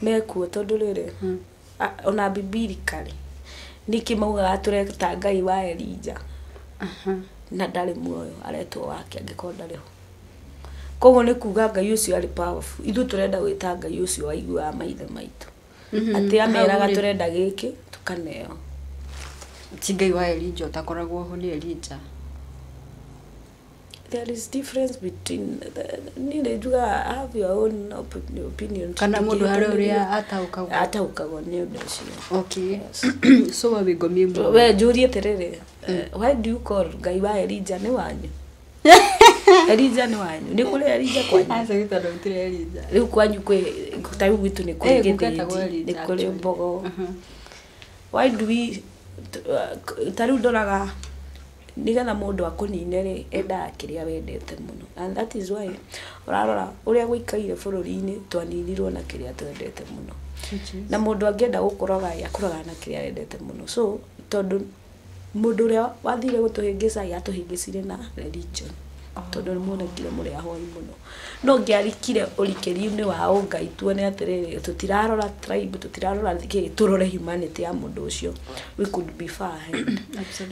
mekuo tondu riri ona bibirikali niki mauga atureta Ngai wa Elija na ndari muoyo aretwo wake angiko ndariho koguo ni kuga Ngai ucio ari powerful ithu turenda gwita Ngai ucio waigua maithe maitu ati ameraga turenda giki tukaneo ti Ngai wa Elija utakoragwo ho ni Elija. There is difference between nile have your own opinion kana mundu hari uria ataukagwo ni undu ucio. Okay, so we gomie mu we jurie terere why do you call Ngai wa Elija ni wanyu Elija ni wanyu ni kule Elija kwanyu asa gitado gitire Elija riu kwanyu kwe tayu gitu ni kule githindi ni kule mbogo why do we taru doraga nigetha mundu akunine ri enda kiria wendete muno and that is why urarora uria gwikaire bururi-ini twaninirwo na kiria twendete muno na mundu angienda gukuraga yakuraga na kiria wendete muno so tondu mundu uria wathire gutuhingisa yatuhingicire na religion tondu ni monekire muri ahoi muno no ngiarikire urikiri-ini wa Ngai tuone atiriri tutirarora tribe tutirarora thiki turore humanity ya mundu ucio we could be far ahead.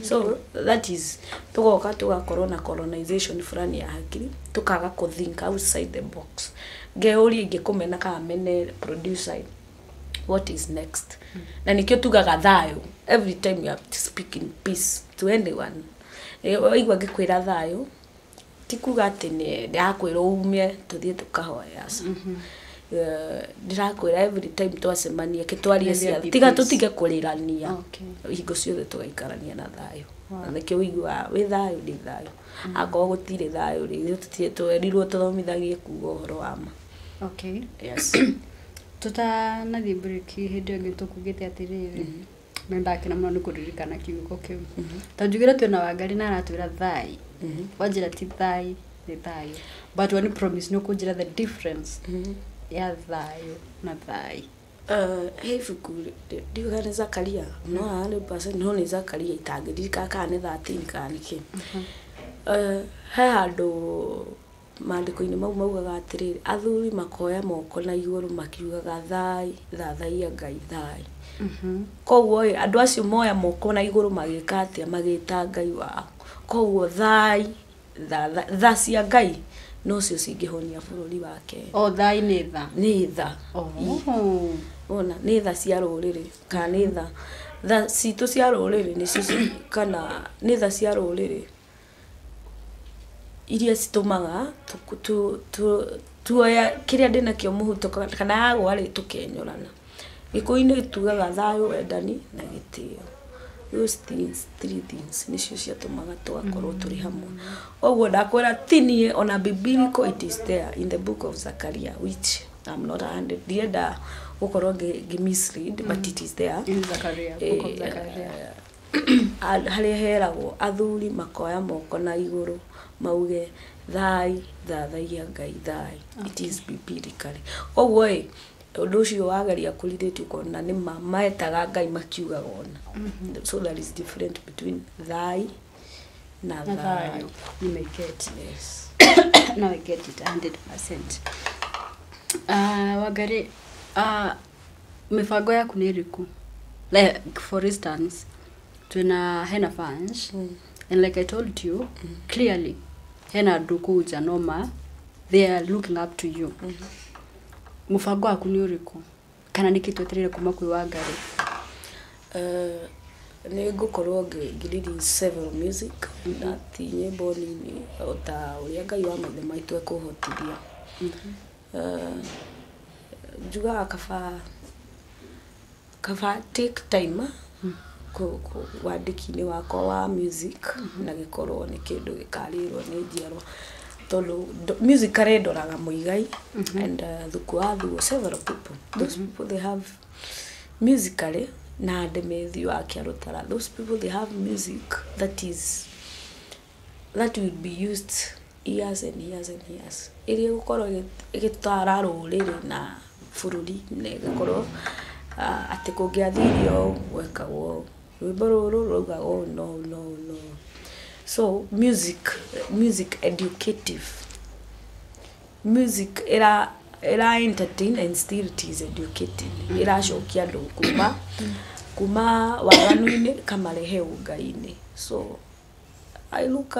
So that is tugoka tugakorwo na colonization fulani ya hakiri tukaga ku think outside the box ngeuri ingikumena ka mene producer what is next. Na nikio tugaga thayo, every time you have to speak in peace to anyone. Igwa ngikwira thayo, tikuga ati ni ndakwira umie tuthie tukahoya aca. Ndirakwira every time twacemania kitwarie cia tiga tutige kurirania. Hingo ciothe tugaikarania na thayo. Na nikio wigua wi thayo ndi thayo. Akorwo gutire thayo ri tutie twerirwo tuthomithagie kuuga uhoro wa ma. Okay. Yes. Tutanathie break hindi ngi tukugite atiriri. Nendakina muno ni kuririkana kiugo kiu. Tanjugira twina Wangari na aratwira thai. Wajira ti thai ni thayo. But when you promise no kujira the difference. Ya thayo na thai. Hey fukuri ndiuga ni Zakaria no 100% no ni Zakaria itangiririka kana ni 13 kana niki. He handu maandiko-ini mau maugaga atiriri athuri makoya moko na iguru makiugaga thai thathaia Ngai thai. Koguo andu acio moya moko na iguru magika atia magita Ngai wao. Koguo thai tha cia Ngai no cio cingihonia bururi wa Kenya. Thai ni tha. Ni tha. Ona ni tha cia ruriri kana ni tha citu cia ruriri ni cio kana ni tha cia ruriri iria citumaga tuoya kiria ndina kio muhuto kana yagwa ri tukenyorana. Gikuini tugaga thayo wendani na gitio. Those things, 3 things nicio ciatumaga tugakorwo turi hamwe. Oguo ndakwira tinie ona biblical it is there in the book of Zakaria, which I'm not 100 dienda gukorwo mislead, but it is there in Zakaria, book of Zakaria. Hali heragwo athuri makoya moko na iguru mauge thai thathaia Ngai thai. It is biblically. Oguo undu ucio wagaria kurithitu kona ni maetaga Ngai makiugaga ona. So there is different between thai na thai. You may get. Yes. Now I get it 100%. Wangari mifango yaku ni iriku? Like for instance twina hena fans and like I told you clearly hena nduku janoma they are looking up to you. Mufango waku ni uriku kana nikitweterere kuma kwi Wangari? Ni gukorwo ngiridi several music na ti nyimbo nini ota uria Ngai wa mathe maitu ekuhotithia. Juga kaba take time ku wandiki-ini wakwa wa music na gikorwo ni kindu gikarirwo ni njiarwa tondu music arendoraga muigai and thukuathu several people. Those people they have musically na demethi wa kiarutara. Those people they have music that will be used years and years and years. Iri gukorwo igitara ruriri na bururi ne gikorwo ati kungiathirio gwekagwo rwimbo ruru rugago no. So music educative, music era entertain and still it is educating. Era shokia andu kuma waganu-ini kamarehe Ngai-ini. So I look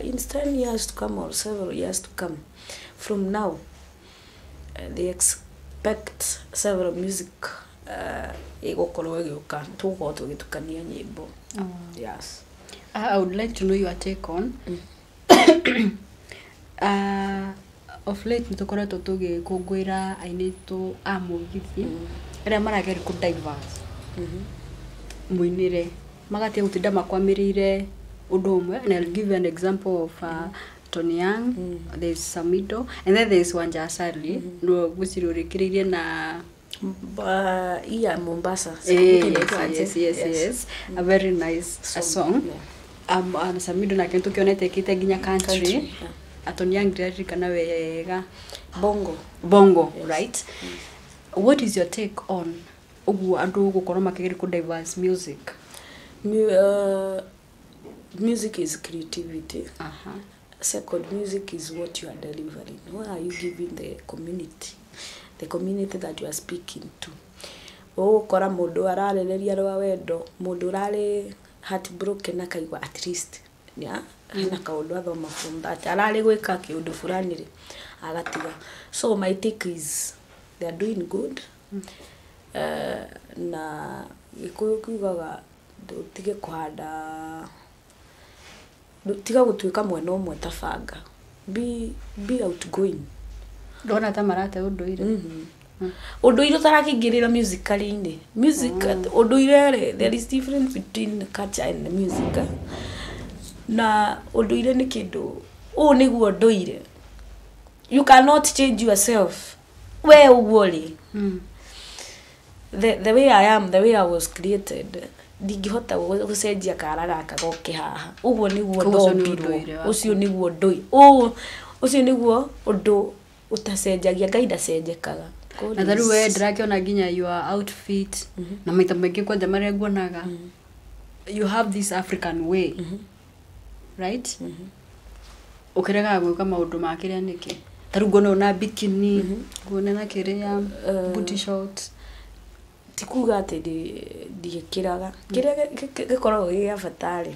in 10 years to come or several years to come from now, they expect several music igokorwo igioka tugo tugitukania nyimbo. Yes. I would like to know your take on of late nitukoretwo tugikungwira ainitu a mugithi aria marageri ku diverse muinire magatia gutinda makwamirire undu umwe. And I'll give you an example of Tony Young, there's Samido, and then there's Wanja Asali no gusirurikirie na Mombasa. Yes. A very nice song. Samido na kintu kionete kite ginya country. Tony Young dirikana wega bongo, yes. Right? What is your take on andu gukorwo makigeri ku diverse music? Music is creativity. Second, music is what you are delivering. What are you giving the community that you are speaking to? Kora mundu aralereria rwa wendo, mundu rari heartbroken akaigwa at least na kaundu athoma from that arari gwika kiundu fulani ri agatiga. So my take is they are doing good. na gikuyu kiugaga ndutige kuhanda tiga gutuika mwena umwe tabanga be outgoing ndona ta marate unduire unduire tarakingirira musically music unduire there is difference between culture and music na unduire ni kindu niguo nduire you cannot change yourself where ugori the way I am, the way I was created ndingihota gucenjia kara gaka goke haha uguo niguo ndombirwo ucio niguo ndui ucio niguo undu utacenjagia Ngai ndacenjekaga na tharu we ndirakiona nginya your outfit na maita maingi kwanja maria nguonaga you have this African way right ukirega gwika maundu makiria niki tharu nguona una bikini nguona na kiria booty shorts tikuga ati ndigikiraga kiria gikoragwo gia batari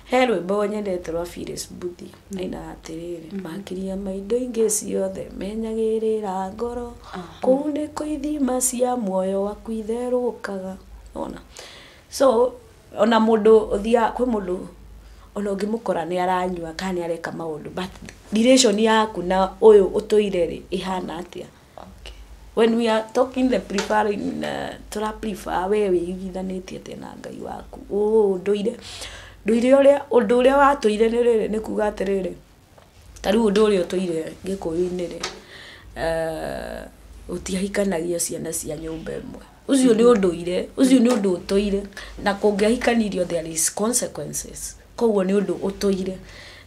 he rwimbo nyendete rwa Phyllis Booth aina atiriri makiria maindo ingi ciothe menyagirira ngoro kuu ni kuithima cia muoyo waku itherukaga ona so ona mundu uthia kwi mundu ona ngimukora ni aranyua kana areka maundu but relation yaku na uyu utoire ri ihana atia. When we are talking the preferring to prefer we wigithanitie tena Ngai waku nduire uria undu uria watuire ni riri ni kuga atiriri tari undu uria utoire gikuyu-ini ri utiahikanagia ciana cia nyumba imwe ucio ni unduire ucio ni undu utoire na kungiahikanirio there is consequences koguo ni undu utoire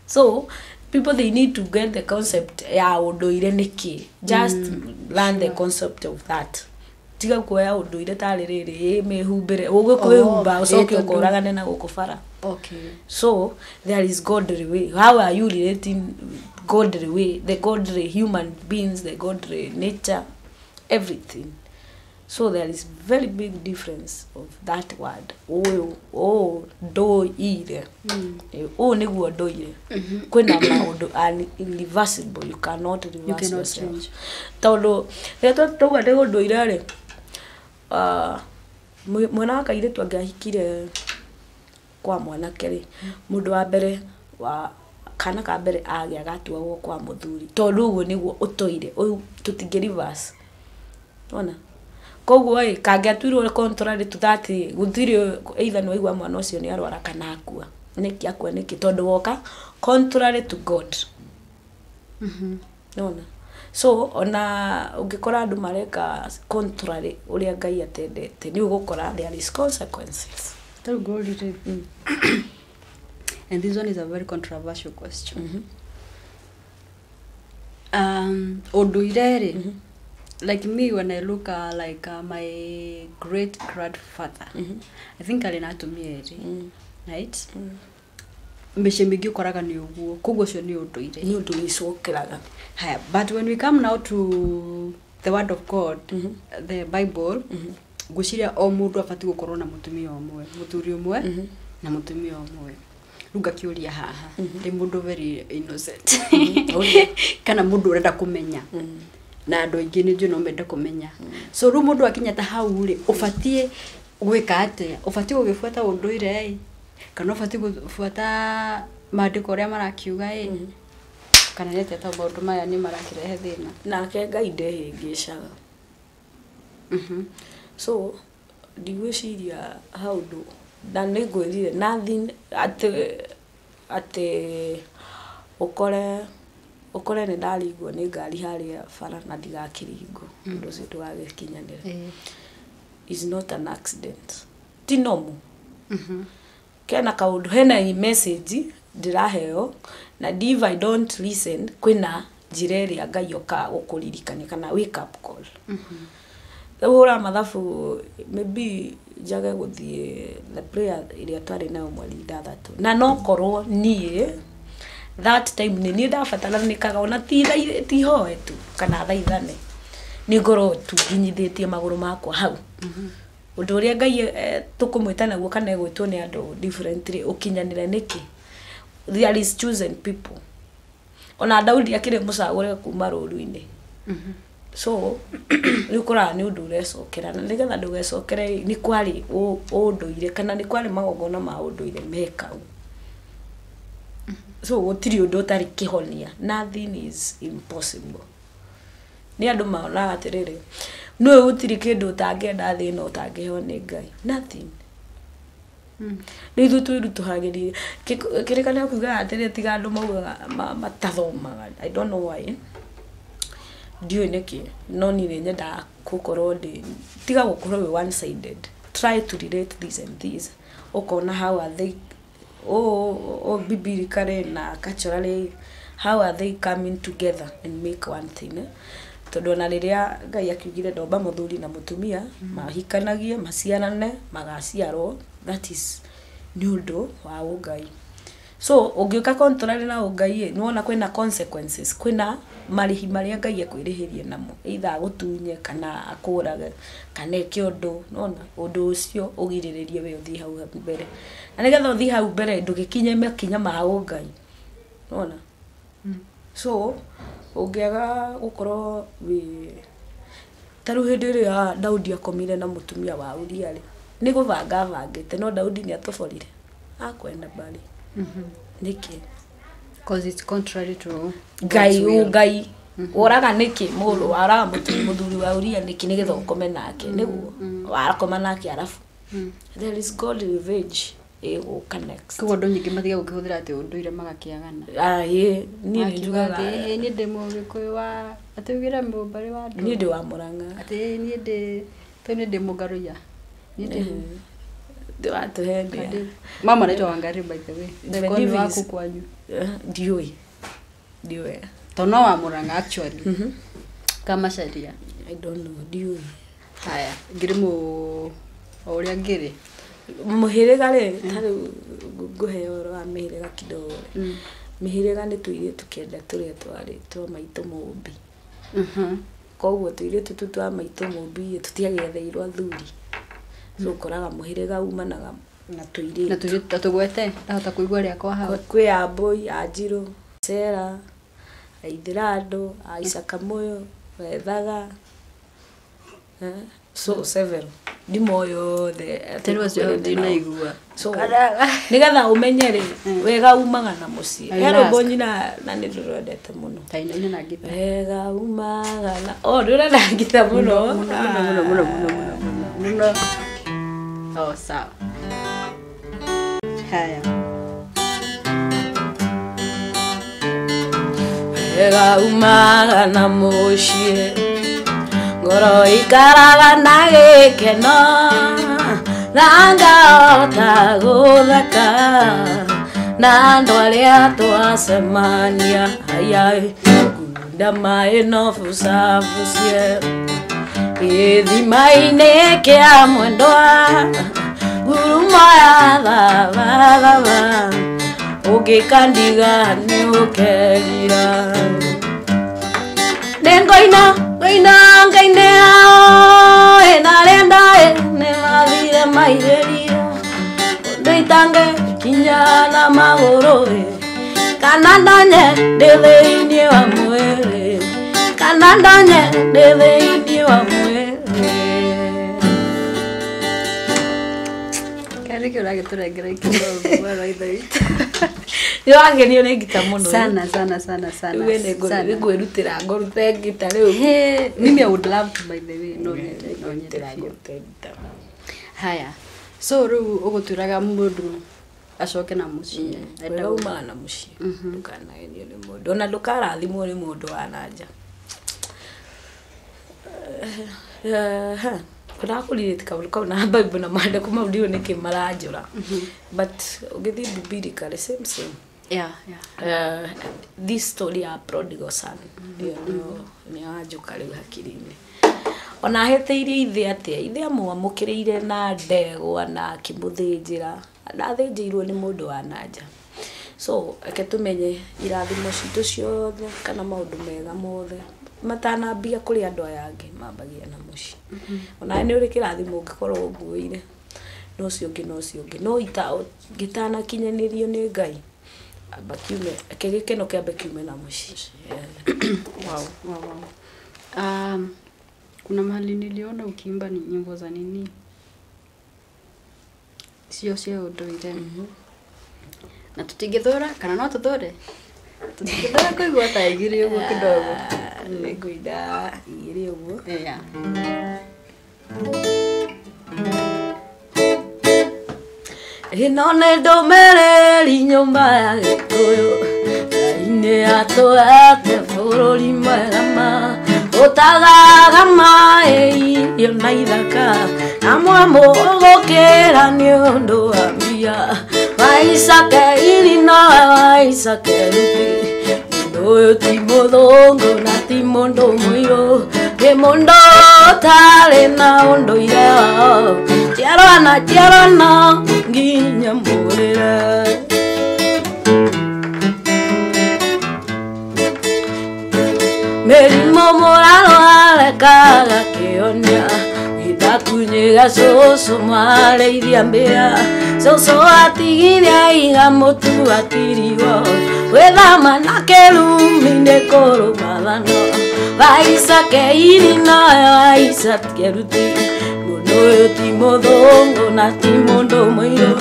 so people they need to get the concept ya unduire niki just learn the concept of that tiga kuoya unduire tari riri mehumbire ugukwihumba ucoke ukoragane na gukubara so there is godly way how are you relating godly way the godly human beings the godly nature everything so there is very big difference of that word nduire niguo nduire kwina maundu irreversible you cannot reverse yourself tondu reto tuga ndi nduire ri mwana wa kairitu angihikire kwa mwanake ri mundu wa mbere wa kana ka mbere agia gatuagwo kwa muthuri tondu uguo niguo utoire uyu tutingi reverse ona koguo kangiatuirwo contrary to that guthiri either no igwa mwana ucio ni arwara kana akua niki akua niki tondu woka contrary to God ona so ona ungikora andu mareka contrary uria Ngai atendete ni ugukora there is consequences to go and this one is a very controversial question unduire ri like me when I look like my great grandfather I think alina tumie right mbeshembigi ukoraga ni uguo kugo cio ni unduire ni undu icokeraga haya but when we come now to the word of God the Bible guciria o mundu afati gukorwo na mutumia omwe muthuri omwe na mutumia omwe ruga kiuria haha ndi mundu very innocent kana mundu urenda kumenya na andu aingi ni no mende kumenya so ru mundu akinya ta hau ri ufatie gwika ate ufatie gugifuata unduire kana ufatie gufuata maandiko ria marakiuga kana nete ta maundu maya ni marakirehe thina nake Ngai ndehingicaga so ndigwiciria how do na nigwirire nothing ate ukore ni ndaringwo ni ngari haria bara na ndigakiringo undu ucio ndwagikinyanira is not an accident ti normal kena kaundu hena message ndiraheo na if I don't listen kwina njira Ngai oka gukuririkania kana wake up call ura mathabu maybe jage guthie the prayer iria twari nayo mweri 3 na no korwo nie that time ni ndabataranaga ona ti hoe tu kana thaithane ni ngoro tu nginyithitie maguru makwa hau undu uria Ngai tukumwita naguo kana gwitwo ni andu differently ukinyanire niki there is chosen people ona Daudi akire mucagure kuma ruru-ini so nikora ni undu urecokera na nigetha ndugecokere ni kwari unduire kana ni kwari magogona ma unduire mekau so gutiri undu utari kihonia. Nothing is impossible. Ni andu maona atiriri no gutiri kindu utangenda thina utangiheo ni Ngai. Nothing. Ni ithu tuhagirire kirikana kuga atiriri tiga andu mauga matathomaga. I don't know why. Dio neki no ni nyenda gukorwo ndi tiga gukorwo one sided. Try to relate this and this. Ukona how are they biblically na culturally, how are they coming together and make one thing. Tondu na riria Ngai akiugire ndomba muthuri na mutumia mahikanagie maciarane magaciarwo, that is ni undu wa Ngai. So ungiuka contrary na Ngai ni wona kwina consequences, kwina marihi maria Ngai akwirihirie namo, either gutunye kana akurage kana ikiondu, nona undu ucio ugiriririe we uthi hau mbere. Na nigetha uthi hau mbere ndugikinye makinya ma Ngai, nona. So ungiaga gukorwo wi taru hindi ria Daudi akomire na mutumia wa Uria ri ni guvanga vangite, no Daudi ni atoborire akwenda bali niki because it's contrary to Ngai oraga niki muru ara muthuri wa Uria niki nigetha ukome nake niguo warakoma nake arafu there is God revenge ego connects kwa ndo nyingi mathiga gukihũthĩra ati unduire magakiagana. Ni njugaga ni ndemo gikuyu wa ati ugira mbari wa ni ndi wa Murang'a ati ni ndi tone ndemo garuya ni ndi watu hende mama naitwa Wangari by the way kwa ni wako kwanyu ndiwe tono wa Murang'a actually kama sharia I don't know ndiwe haya ngirimu oria ngiri muhirega ri tari nguheo ro amihirega kidogo mihirega ni tuire tukenda turia twari twa maitu mumbi koguo tuire tutu twa maitu mumbi tutiagetheirwo athuri so koraga muhirega umanaga na tuire tugwete ndahota kuigua ria kwa hawa kwi Amboi, Anjiru, Sera, Aithirando, Aisakamoyo, Wethaga, so several ndimoyo cio ndinaigua so nigetha umenyere wega umaga na mucii ero bonyina na ni ndurendete muno taina ina na ngita wega umaga na ndurenda ngita muno muno sawa haya wega umaga na mucii ngoro ikaraga na gikeno na ngahota guthaka na andu aria twacemania ayai ngunda mai no bucabucie githima-inĩ kĩa mwendwa ngurumo ya thabatha ũngĩkandiga nĩ ũkerira nengoina ngaine ao enarenda ne mavire mairerio ndoitange kinya na maguru kana ndonye ndithĩinĩ wa mwĩrĩ kana ndonye ndithĩinĩ wa mwĩrĩ kariki uragiturengera ikigo bwana ithai Niwangenio ni ngita muno sana ni ngwirutira ngorute ngita riu mimi I would love to by the way no haya so riu uguturaga mundu acoke na mucii enda uma na mucii ndukana enio ni mundu ona ndukarathimwo ni mundu wa nanja kuna kulirite kabulika na Bible na manda kuma ndio niki maranjura but ugithi biblically same yeah this story ya prodigal son ni ajuka riu hakiri-ini ona heteire ithe atia ithe amwamukirire na ndegwa na kimuthinjira ndathinjirwo ni mundu wa nanja so ake tumenye irathimo citu ciothe kana maundu mega mothe matanambia kuri andu aya angi mambagia na muci ona ni uri kirathimo ungikorwo nguire no cio ngi no ita gitana kinyanirio ni Ngai abakiume akigikeno kiambe kiume na muci wow Kuna mahali niliona ukiimba ni nyimbo za nini? Sio ndoire. Na tutigethora kana no tuthore? Tutigethora kuigua ta igiri uguo kidogo. Niguida igiri uguo. Yeah. Ino nĩ ndũmĩrĩri nyũmba ya Gĩkũyũ, Ngai nĩatũhete bũrũri mwega ma ũtagaga maĩ irio na ithaka, na mwamũgũkĩra nĩ ũndũ wa mbia. Waicake irina waicake ruti, mũndũ ũyũ ti mũthũngũ na ti mũndũ mũirũ, nĩ mũndũ ũtarĩ na ũndũire wao, njiarwa na nginya mũrĩre. Mĩrimũ mũrarwarekaga kĩonia, itakunyiga cũcũ mwarĩithia mbĩa, cũcũ atigire aiga mũtu atirigo, gwĩthama na kĩrumi nĩ kũrũmathano. Waicake irina waicake ruti, mũndũ ũyũ ti mũthũngũ na ti mũndũ mũirũ,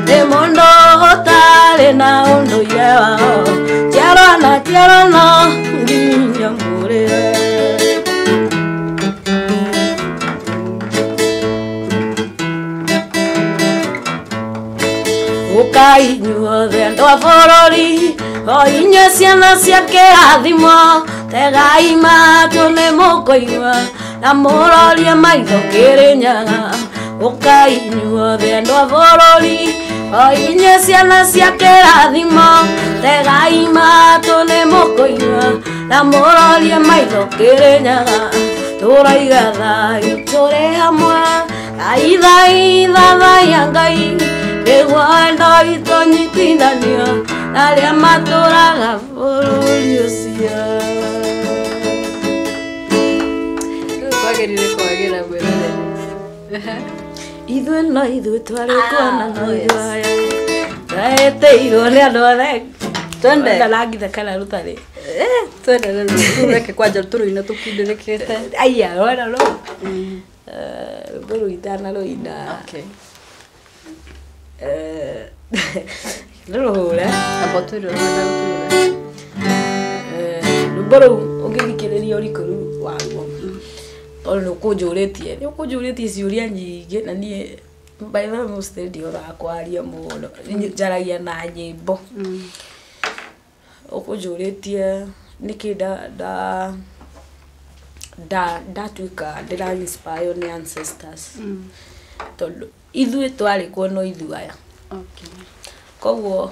nĩ mũndũ ũtarĩ na ũndũire wao, njiarwa na nginya mũrĩre. Ũkai inyuothe andũ a bũrũri, o inyuĩ ciana cia kĩrathimo, tegai matũ nĩ mũkũigua na mũrorie maitho Kĩrĩnyaga. Ũkai inyuothe andũ a bũrũri, o inyuĩ ciana cia kĩrathimo, tegai matũ nĩ mũkũigua na mũrorie maitho Kĩrĩnyaga. Tũroiga thayũ tũrĩ hamwe, thaithaia Ngai nĩguo wendo witũ ũnyitithania na arĩa matũũraga bũrũri ũcio. Kwagĩrĩire kwagĩra mwĩrore. Ithuĩ no ithuĩ twarĩ kuona no ithuaya, twaĩtĩirwo nĩ andũ othe. Twende ndarangitha kana rutarĩ. Twende reke kwanja tũrũina tũkindĩrĩkĩte. Aya rwena rũ. Rũrũitana rũina. Okay. Rũrũhũre. Amba twĩrwo rwenda gũtũrũra. Rũmbo rũu ũngĩthikĩrĩria ũrikũ rũu waruo. Tondũ nĩũkũnjũrĩtie ciũria nyingĩ na niĩ by the way most ndioraga kwaria mũno, njaragia na nyĩmbo. Ũkũnjũrĩtie nĩkĩ ndatuĩka ndĩra inspire nĩ ancestors. Tondũ ithuĩ twarĩ kuo no ithuaya. Koguo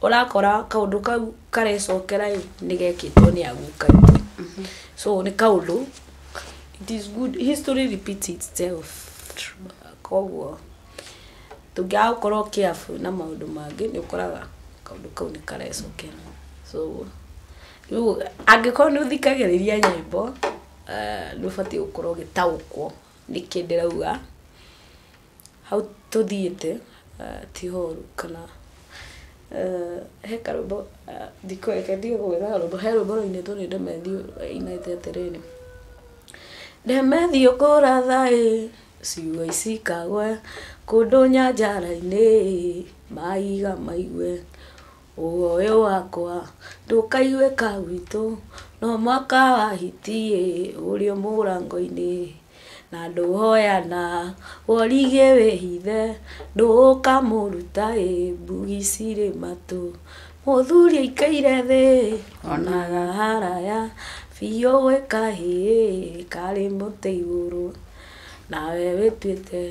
ũrakora kaũndũ kau karecokera nĩ gekĩtwo nĩ aguka. So nĩ kaũndũ, it is good, history repeats itself. Koguo tũngĩakorwo careful na maũndũ mangĩ nĩ ũkoraga kaũndũ kau nĩ karecokera. So angĩkorwo nĩ ũthikagĩrĩria nyĩmbo, nĩ ũbatiĩ gũkorwo ũgĩtaũkwo nĩkĩ ndĩrauga, hau tũthiĩte ti horu kana he karũmbo ndikwĩka gwĩka rũmbo, he rũmbo rũinĩtwo nĩ Ndemethio inĩte atĩrĩrĩ: Ndemethio kũratha ciugo ici kagwe kũndũ nyanjara-inĩ maiga maigue, ũyũ wakwa ndũkaigue ka gwitũ no mwaka wa hiti ũrĩ mũrango-inĩ, na ndũhoyana worige wĩhithe ndũkamũruta mbugi cirĩ matũ, mũthuri aikaire thĩ onaga haraya biũ gwĩ kahĩ karĩ mũtĩ igũrũ, nawe wĩtuĩte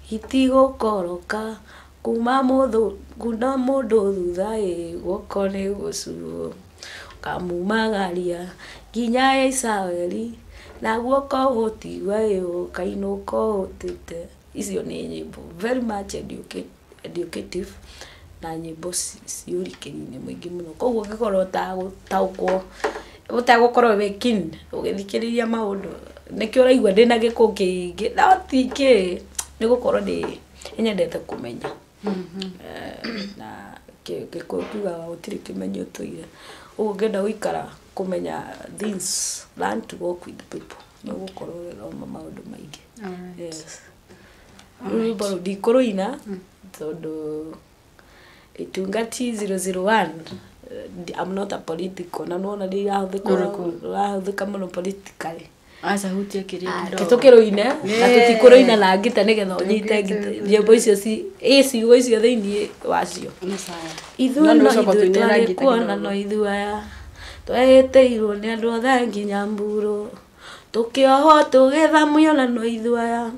hiti gũkoroka kuma mũndũ thutha guoko nĩ gũcuo, kamumagaria nginya Isaweli na guoko gũtigwa ũkainũka ũtĩte. Icio nĩ nyĩmbo very much educative na nyĩmbo ciũrikĩri-inĩ mũingĩ mũno. Koguo ũngĩkorwo ũtagũkorwo wĩ keen ũgĩthikĩrĩria maũndũ, nĩkĩo ũraigua ndĩna gĩkũ kĩingĩ, no ti kĩ, nĩ gũkorwo nyendete kũmenya. Na gĩkũ kiugaga gũtirĩ kĩmenyi ũtũire. Ũguo ngenda gũikara kumenya things, learn to work with people. No gukorwo no maundu maingi. Yes. Rwimbo ndikuruina tondu itungati 001. I'm not a political. Na no na ndirahuthika muno politically. Asa hutia kiria kidogo. Tukiruine na tutikuruina na ngita nigetha unyite nyimbo icio ciugo icio thiini wacio. Ithuĩ no ithuĩ kuona no ithuĩ aya tweteirwo nĩ andũ othe nginya mburu tukioho tugithamio na no ithuĩ aya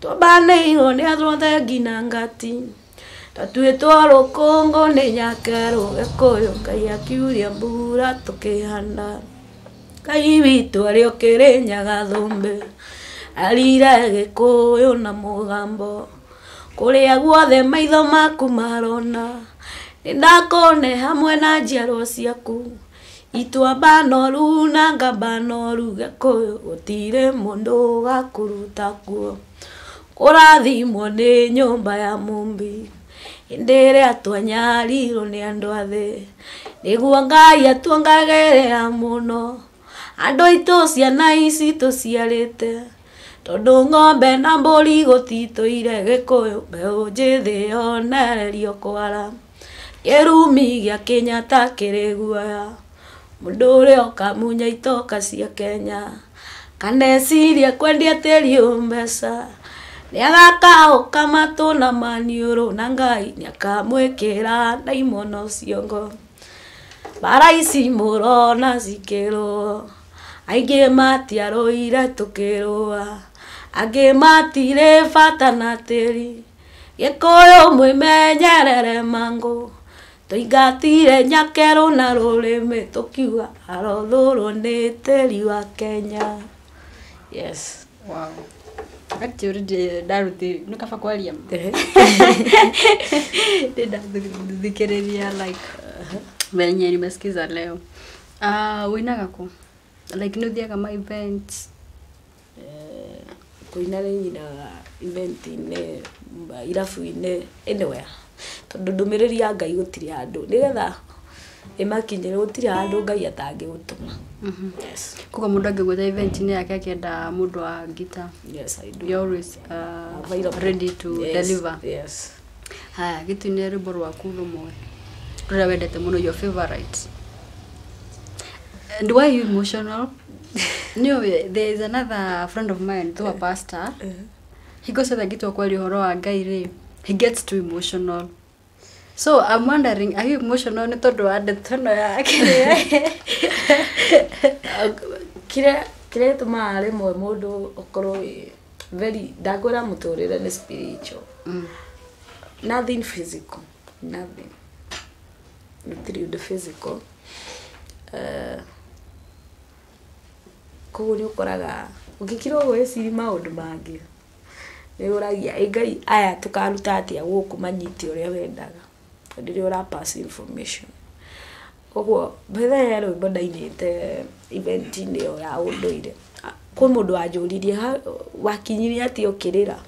twabanĩirwo nĩ andũ othe nginya ngati twatuĩtwo rũkũngũ nĩ nyakerũ gĩkũyũ Ngai akiuria mbura tukĩhanda Ngai witũ arĩ o Kĩrĩnyaga thũmbĩ arire gĩkũyũ na mũgambo kũrĩa guothe maitho maku marona nĩndakone hamwe na njiarwa ciaku itwamba noru na ngamba noru gĩkũyũ gũtirĩ mũndũ gakũruta kuo kũrathimwo nĩ nyũmba ya mũmbi hĩndĩ ĩrĩa twanyarirwo nĩ andũ athĩ nĩguo Ngai atuongagĩrĩra mũno andũ aitũ ciana ici tũciarĩte tondu ng'ombe na mbũri gũtitũire gĩkũyũ mbeũ njĩthĩ yonererio kwara kĩrumi gĩa Kĩnyata kĩrĩ guoya mũndũ ũrĩa ũkamunya itoka cia Kenya kaneciria kwendia tĩri mbeca nĩagakaũka matũ na maniũrũ na Ngai nĩakamwĩkĩra ndaimono ciongo bara ici mũrona cikĩrwo aingĩ matiarũire tũkĩrũa angĩ matirĩ bata na tĩri gĩkũyũ mwĩmenyerere mangũ tũingatire nyakerũ na rũrĩmĩ tũkiuga arothũrwo nĩ tĩri wa Kenya. Yes. Wow. Actually daruti nukaba kwaria ndithikiriria like venye nimesikiza leo. Winaga ku like nuthiaga ma events kuina nyinaga event-inĩ irabu-inĩ anywhere tondu ndũmĩrĩri ya Ngai gũtirĩ handũ nĩgetha ĩmakinyĩre gũtirĩ handũ Ngai atangĩgũtũma. Yes. Kuko mũndũ angĩgwetha event-inĩ yake akĩenda mũndũ wa guitar. Yes, I do. You're always ready to deliver. Yes. Haya, gĩtũ-inĩ rwĩmbo rwaku rũmwe rũrĩa wendete mũno, your favorite. And why are you emotional? No, there is another friend of mine, though a pastor. He goes to the gate kwa horo wa Ngai, he gets too emotional. So I'm wondering, are you emotional ni tondu wa ndetono yake? Kire tuma rimwe mundu okorwo very ndagora muturire ni spiritual. Nothing physical, nothing. Not the physical. Koguo ni ukoraga ugikirwo gwiciri maundu mangi ni uragia Ngai aya tukaruta atia guku manyiti uria wendaga ndiri ura pass information. Koguo bethe rwimbo ndainite event-inĩ yo ya unduire kwi mundu anjuririe wakinyirie ati ukirira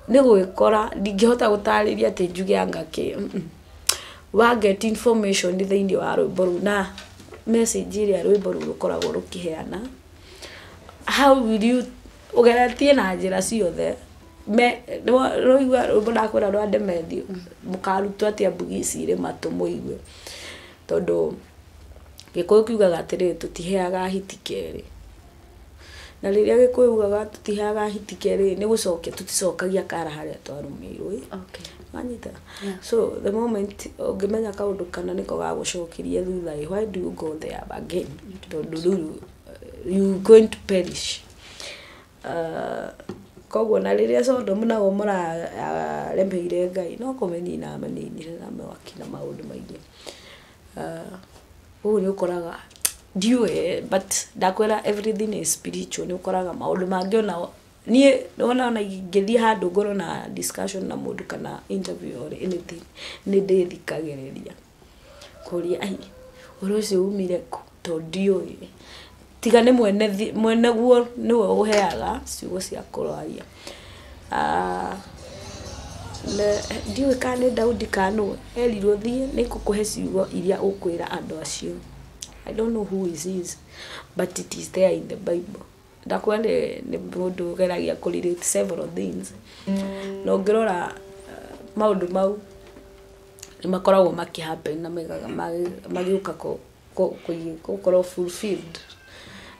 ni gwikora ndingihota gutariria ati njuge angaki wa get information thiini wa rwimbo ru na message iria rwimbo ru rukoragwo rukiheana how will you ugeretie na njira ciothe roigwa rwimbo ndakwira rwande medio mukarutwo atia mbugisi ire matu muigwe tondu Gikuyu kiugaga atiri tutiheaga hiti keri na riria Gikuyu ugaga tutiheaga hiti keri ni gucokia tuticokagia kara haria twarumirwe. Okay. Manyita. So the moment ungimenya kaundu kana niko gagucokirie thutha why do you go there again? You going to perish. Koguo na riria Sodom na Gomora rembeire Ngai no kumenina ameninire na mewakina maundu maingi. Ni ukoraga ndiwe but ndakwera everything is spiritual. Ni ukoraga maundu mangi ona nie ona ngithii handu ngoro na discussion na mundu kana interview or anything ni ndithikagiriria kuria ai urucio umire ku to ndiwe tiga ni mwene guo niwe uheaga ciugo cia kurwaria. Ndiwe kana Daudi kanu erirwo thie ni kukuhe ciugo iria ukwira andu acio I don't know who is his, but it is there in the Bible. Ndakwende ni mundu geragia ku relate several things. No ngirora maundu mau ni makoragwo makihappen na megaga magiuka ko fulfilled.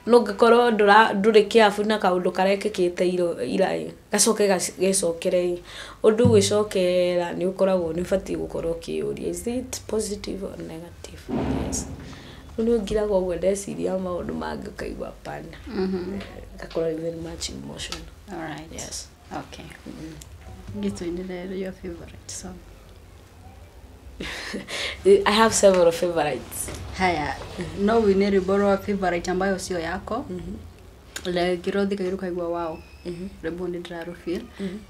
No ngikoro nduri kiafu na kaundu karekekite ira gacoke gecokere undu gwicokera ni ukoragwo ni fati gukorwo kiuria, is it positive or negative? Yes. Unu ngiragwo gwe ndeciria maundu mangi kaigwa pana. Gakorwo very much emotional. All right. Yes. Okay. Gitu ni your favorite song? I have several favorites. Haya, no wine riboro favorite ambayo sio yako. Le girothi kairuka igwa wao. Rebo ni draro feel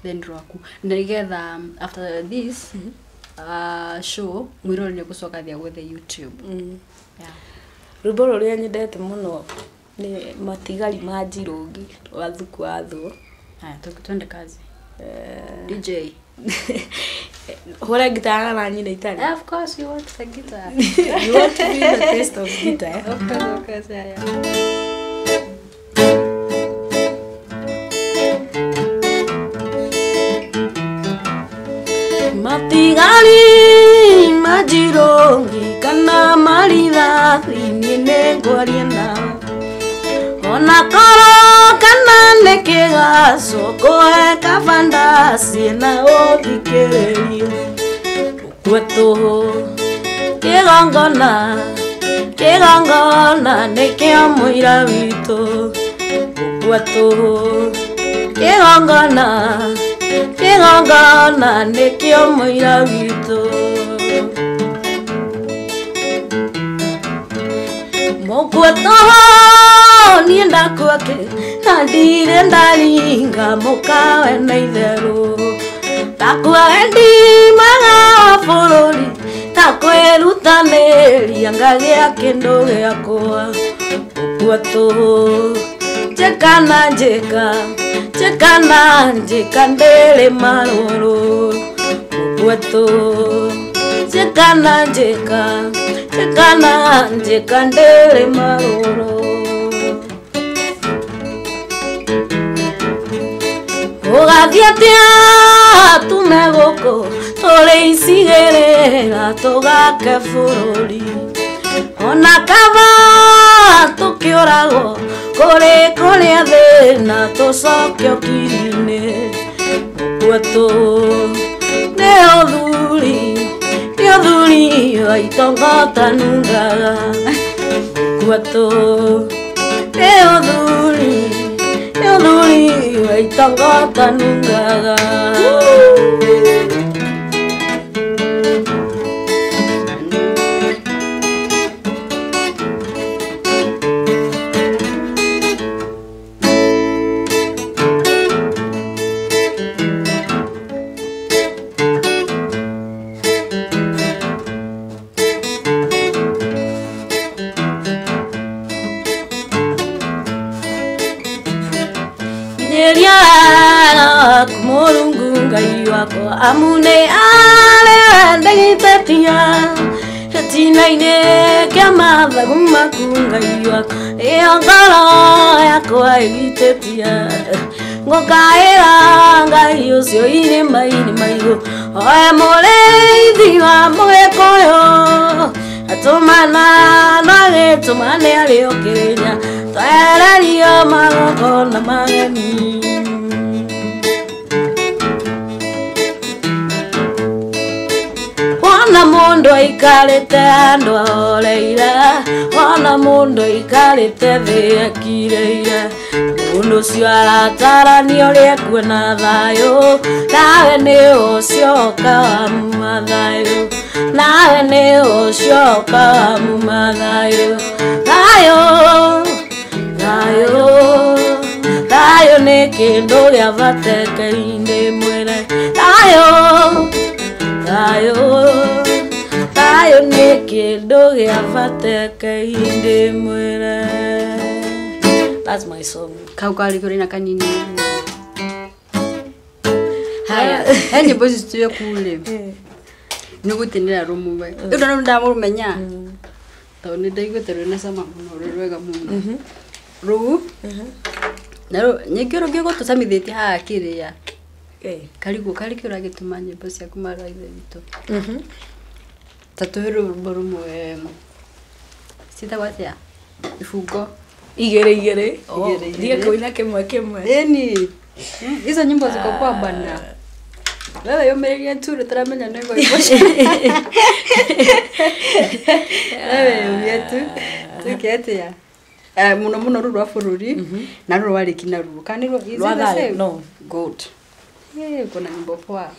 then rwaku. Nigetha after this show mwiro ni gucoka thia with the YouTube. Yeah. Riboro ria nyendete muno ni matigari ma Njirungi wa thuku wa thu. Haya, twende kazi. DJ. Hora guitar na nyina itani. Of course you want the guitar. You want to feel the taste of guitar. Of course, yeah. Matigari ma Njirungi kana maritha thini ngwaria nawe. Ona koro kana nekega sokoe kavanda sina othikererio kwetu kigongona nekio muira witu kwetu kigongona nekio muira witu mokwetu nienda kwake ndire ndaringa mukawe na itheru takwendi maga bururi takwerutanĩria ngagia kindu giakwa kwetu njikana ndiri maruru kwetu njikana ndiri maruru ugathiatia tumeguku turi icigirira tugake bururi ona kava tukiuragwo kuria thina tucokio kirini kwetu ni uthuri wa itongoota nungaga kwetu ni uthuri wa itongoota nungaga. Kumurungu ngai wako amune ale ndagitetia tina-ine kia mathagu maku ngai wako iyo ngoro yakwa igitetia ngokaĩra ngai ũcio irĩma-inĩ maigũ oe mũrĩithi wa mũgĩkũyũ atũmana no agĩtũmane arĩ o Kĩrĩnya twehererio magongona mageni. Wana mundu aikarite andu ahoreire, wana mundu aikarite thi akireire, mundu ucio aratarania uria kuona thayu, nawe ni ucio ukamuma thayu, nawe ni ucio ukamuma thayu, thayu ni kindu gia bata Ngai mwire, thayu ni kindu gia bata Ngai mwire. That's my song. Kaukali kurina kanini. Haya, hani bozi tuye kule. Nugutinira rumuwe. Ndo ndamurumenya. tondũ nĩ ndaiguĩte rwĩna cama mũno rwega mũno rũu na nyingĩ rũngĩ gũtũcamithĩtie haha kĩrĩa karigũ kĩũra gĩtũma nyĩmbo ciaku mara ithe witũ ta tũhe rwĩmbo rũmwe citagwo atĩa ifungo igere ndiye kuina kĩmwe eni hizo nyimbo ziko kwa bana wewe yomereria tu tutaramenya nego iboshi wewe yetu tukiatia muno ruru wa bururi na ruru wari kina ruru kaniro izi no good kuna nyimbo kwa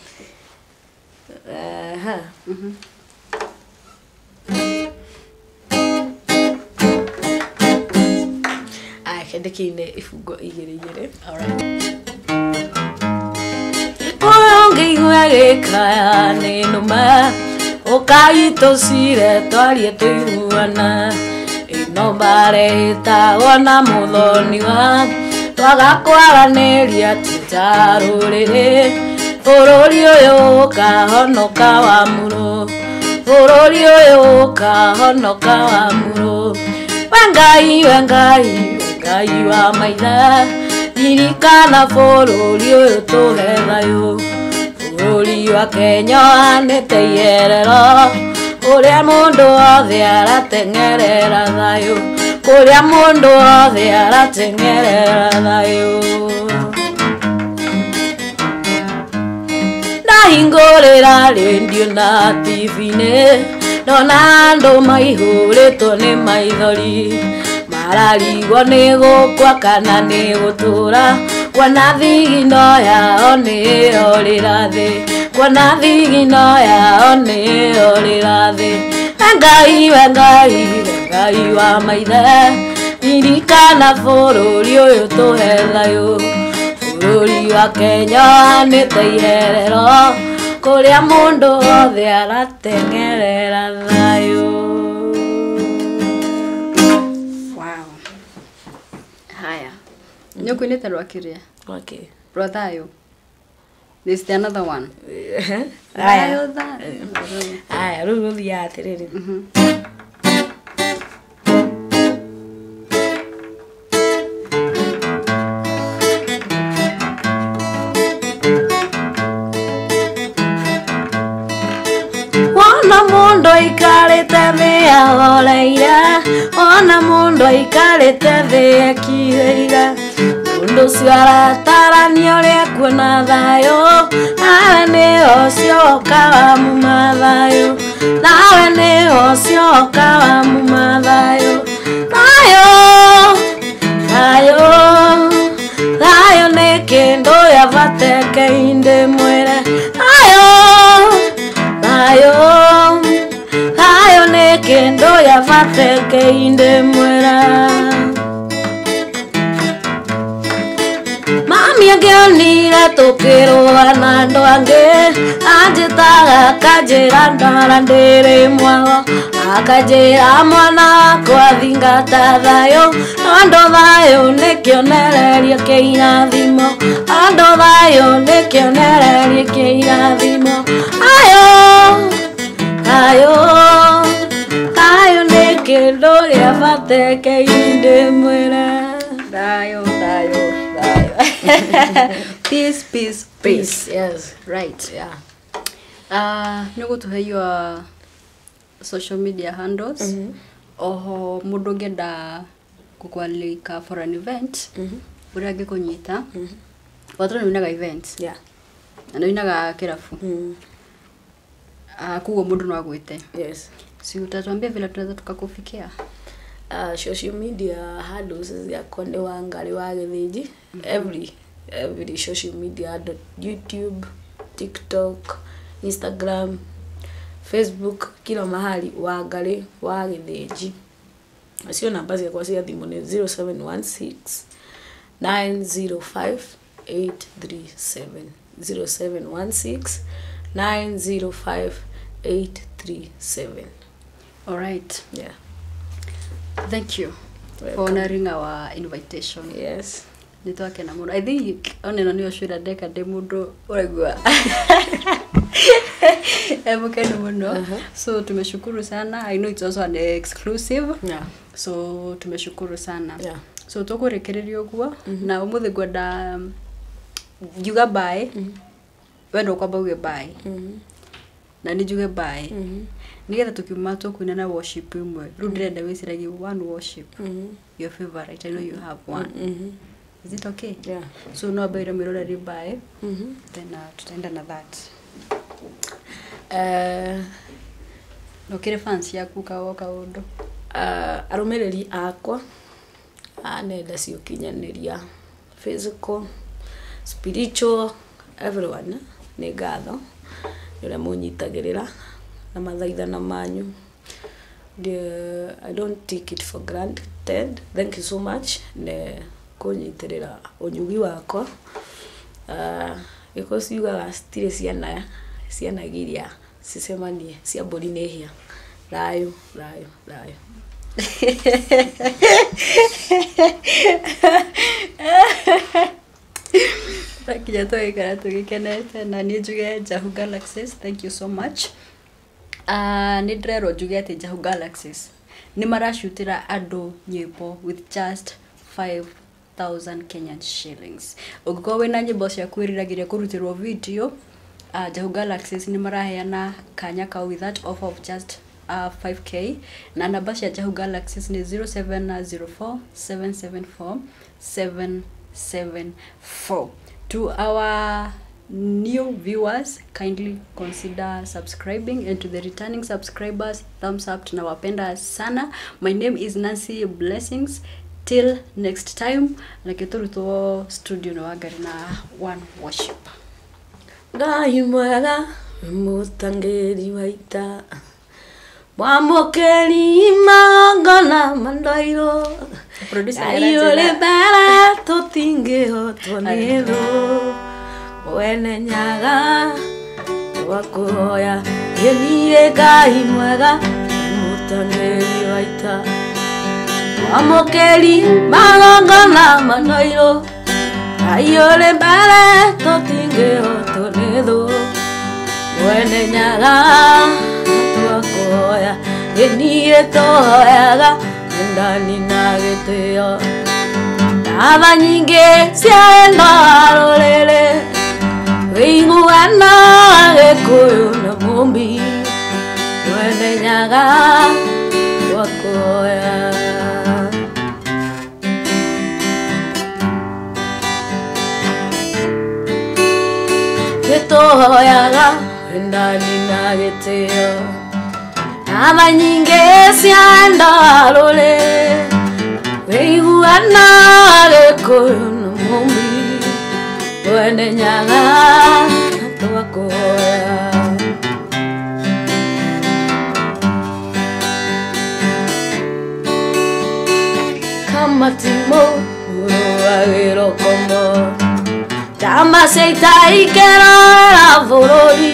kendekine ifungo igere alright Ongeigua gĩkaya nĩ nũma ũkagitũcire twarie tũiguana ĩno mbara ĩtagwo na mũthoni wa twaga kwaranĩria tũta rũrĩrĩ bũrũri ũyũ ũkahonoka wa mũrũ bũrũri ũyũ ũkahonoka wa mũrũ Ngai wa maitha ririkana bũrũri ũyũ tũhe thayũ bũrũri wa Kenya nĩte iherero ũrĩa mũndũ wothe arateng'erera thayũ kũrĩa mũndũ wothe arateng'erera thayũ ndahingũrĩra rĩndiũ na TV-inĩ ndona andũ maihũrĩtwo nĩ maithori mararigwo nĩ gũkua kana nĩ gũtũra kuona thigino yao nĩyorĩra thĩ kuona thigino yao nĩyorĩra thĩ Ngai wa maithe ririkana bũrũri ũyũ tũhe thayũ bũrũri wa Kenya nĩte iherero kũrĩa mũndũ wothe arateng'erera thayũ Nyoko ineta rwakiria. Okay. Rwathayo. Is there another one? Aya. Aya, ruthi ya atiriri. Ona mundo ikarete thĩ ahoreire ona mundo ikarete thĩ akireire mundu ũcio aratarania ũrĩa kuona thayũ nawe nĩho cioka wa muma thayũ nawe nĩho cioka wa muma thayũ thayũ nĩ kĩndũ gĩabatĩkĩinde mwĩre thayũ nĩ kĩndũ gĩabatĩkĩinde mwĩre Mami angĩonire tũkĩrũa na andũ angĩ anjĩtaga akanjĩra ndwara ndĩrĩ mwago akanjĩra mwana wakwa thingata thayũ andũ thayũ nĩ kĩonereria kĩa irathimo andũ thayũ nĩ kĩonereria kĩa irathimo thayũ nĩ kĩndũ gĩabatĩkĩinde mwĩre thayũ peace yes right yeah nĩguo tũhe your social media handles oho mũndũ ũngĩenda gũkwalĩka for an event ũrĩa angĩkũnyita watu nĩwinaga events yeah na nĩwinaga kĩrabu kuguo mũndũ no agwĩte yes si utatuambia vile tunaweza tukakufikia social media handles yakwa nĩ Wangari wa Gĩthĩnji every social media YouTube, TikTok, Instagram, Facebook, kila mahali Wangari wa Gĩthĩnji. Sio namba ciakwa cia thimũ nĩ 0716 905 837 0716 905 837. All right. Yeah. Thank you for honoring our invitation. Yes. Nitwake na mundu. I think oneno ni oshira deka de mundu uragua. Mkeni muno. So tumeshukuru sana. I know it's also an exclusive. Yeah. So tumeshukuru sana. Yeah. So tukurekereria guo na umuthe gwenda juga bye. Wendo kwamba uge bye. Na ni juga bye. Nigetha tukiuma tukwina na worship imwe. Ru ndirenda wiciragi one worship. Your favorite. I know you have one. Is it okay? Yeah. So no abaira mirora bye. Then tutaenda na that. No kire fans yaku kawoka undo. Arumiriri akwa nenda cio kinyaniria physical, spiritual, everyone ni ngatho yule munyitagirira na mathaithana manyu. I don't take it for granted. Thank you so much ne kunyitirira unyugi wakwa. Because you guys stire ciana giria cicemanie cia mburi nĩ hia. Rayo. Takia to ikara tugikenete na ni njuge Jahu Galaxies. Thank you so much. Ni ndrero njuge ati Jahu Galaxies ni marashutira andu nyimbo with just 5,000 Kenyan shillings. Ugiko wina nyimbo cia kwiriragiria kurutirwo video, Jahu Galaxies ni maraheana kanya ka with that offer of just 5k na namba cia Jahu Galaxies ni 0704 774 774. To our new viewers, kindly consider subscribing, and to the returning subscribers, thumbs up. Tunawapenda sana. My name is Nancy Blessings. Till next time, nakituruto studio na wagari na one worship. Ngai mwega mutangeri waita Mwamokeri magona mandairo Ayole bara totingehotwo nĩ thũ Wene nyaga wakuhoya Yeniye Ngai mwega mutangeri waita Mwamokeri magona mandairo Ayole bara totingehotwo nĩ thũ Wene nyaga wakuhoya Yeniye tohoyaga ndani na gĩtĩo Tava nyingĩ ciaenda rũrĩrĩ Wĩiguana Gĩkũyũ na Mũmbi Wene nyaga wakuhoya Gĩtũhoyaga ndani na gĩtĩo Tava nyingĩ ciaenda rũrĩrĩ Wĩiguana Gĩkũyũ na Mũmbi Wene nyaga twakuhoya Kamatimo mũrũagĩrwo komo Tama cia ikerorera bũrũri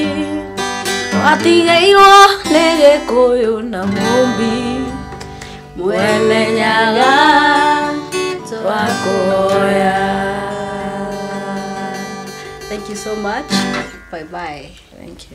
Watigeirwo nĩ Gĩkũyũ na Mũmbi Wene nyaga twakuhoya. Thank you so much. Bye bye. Thank you.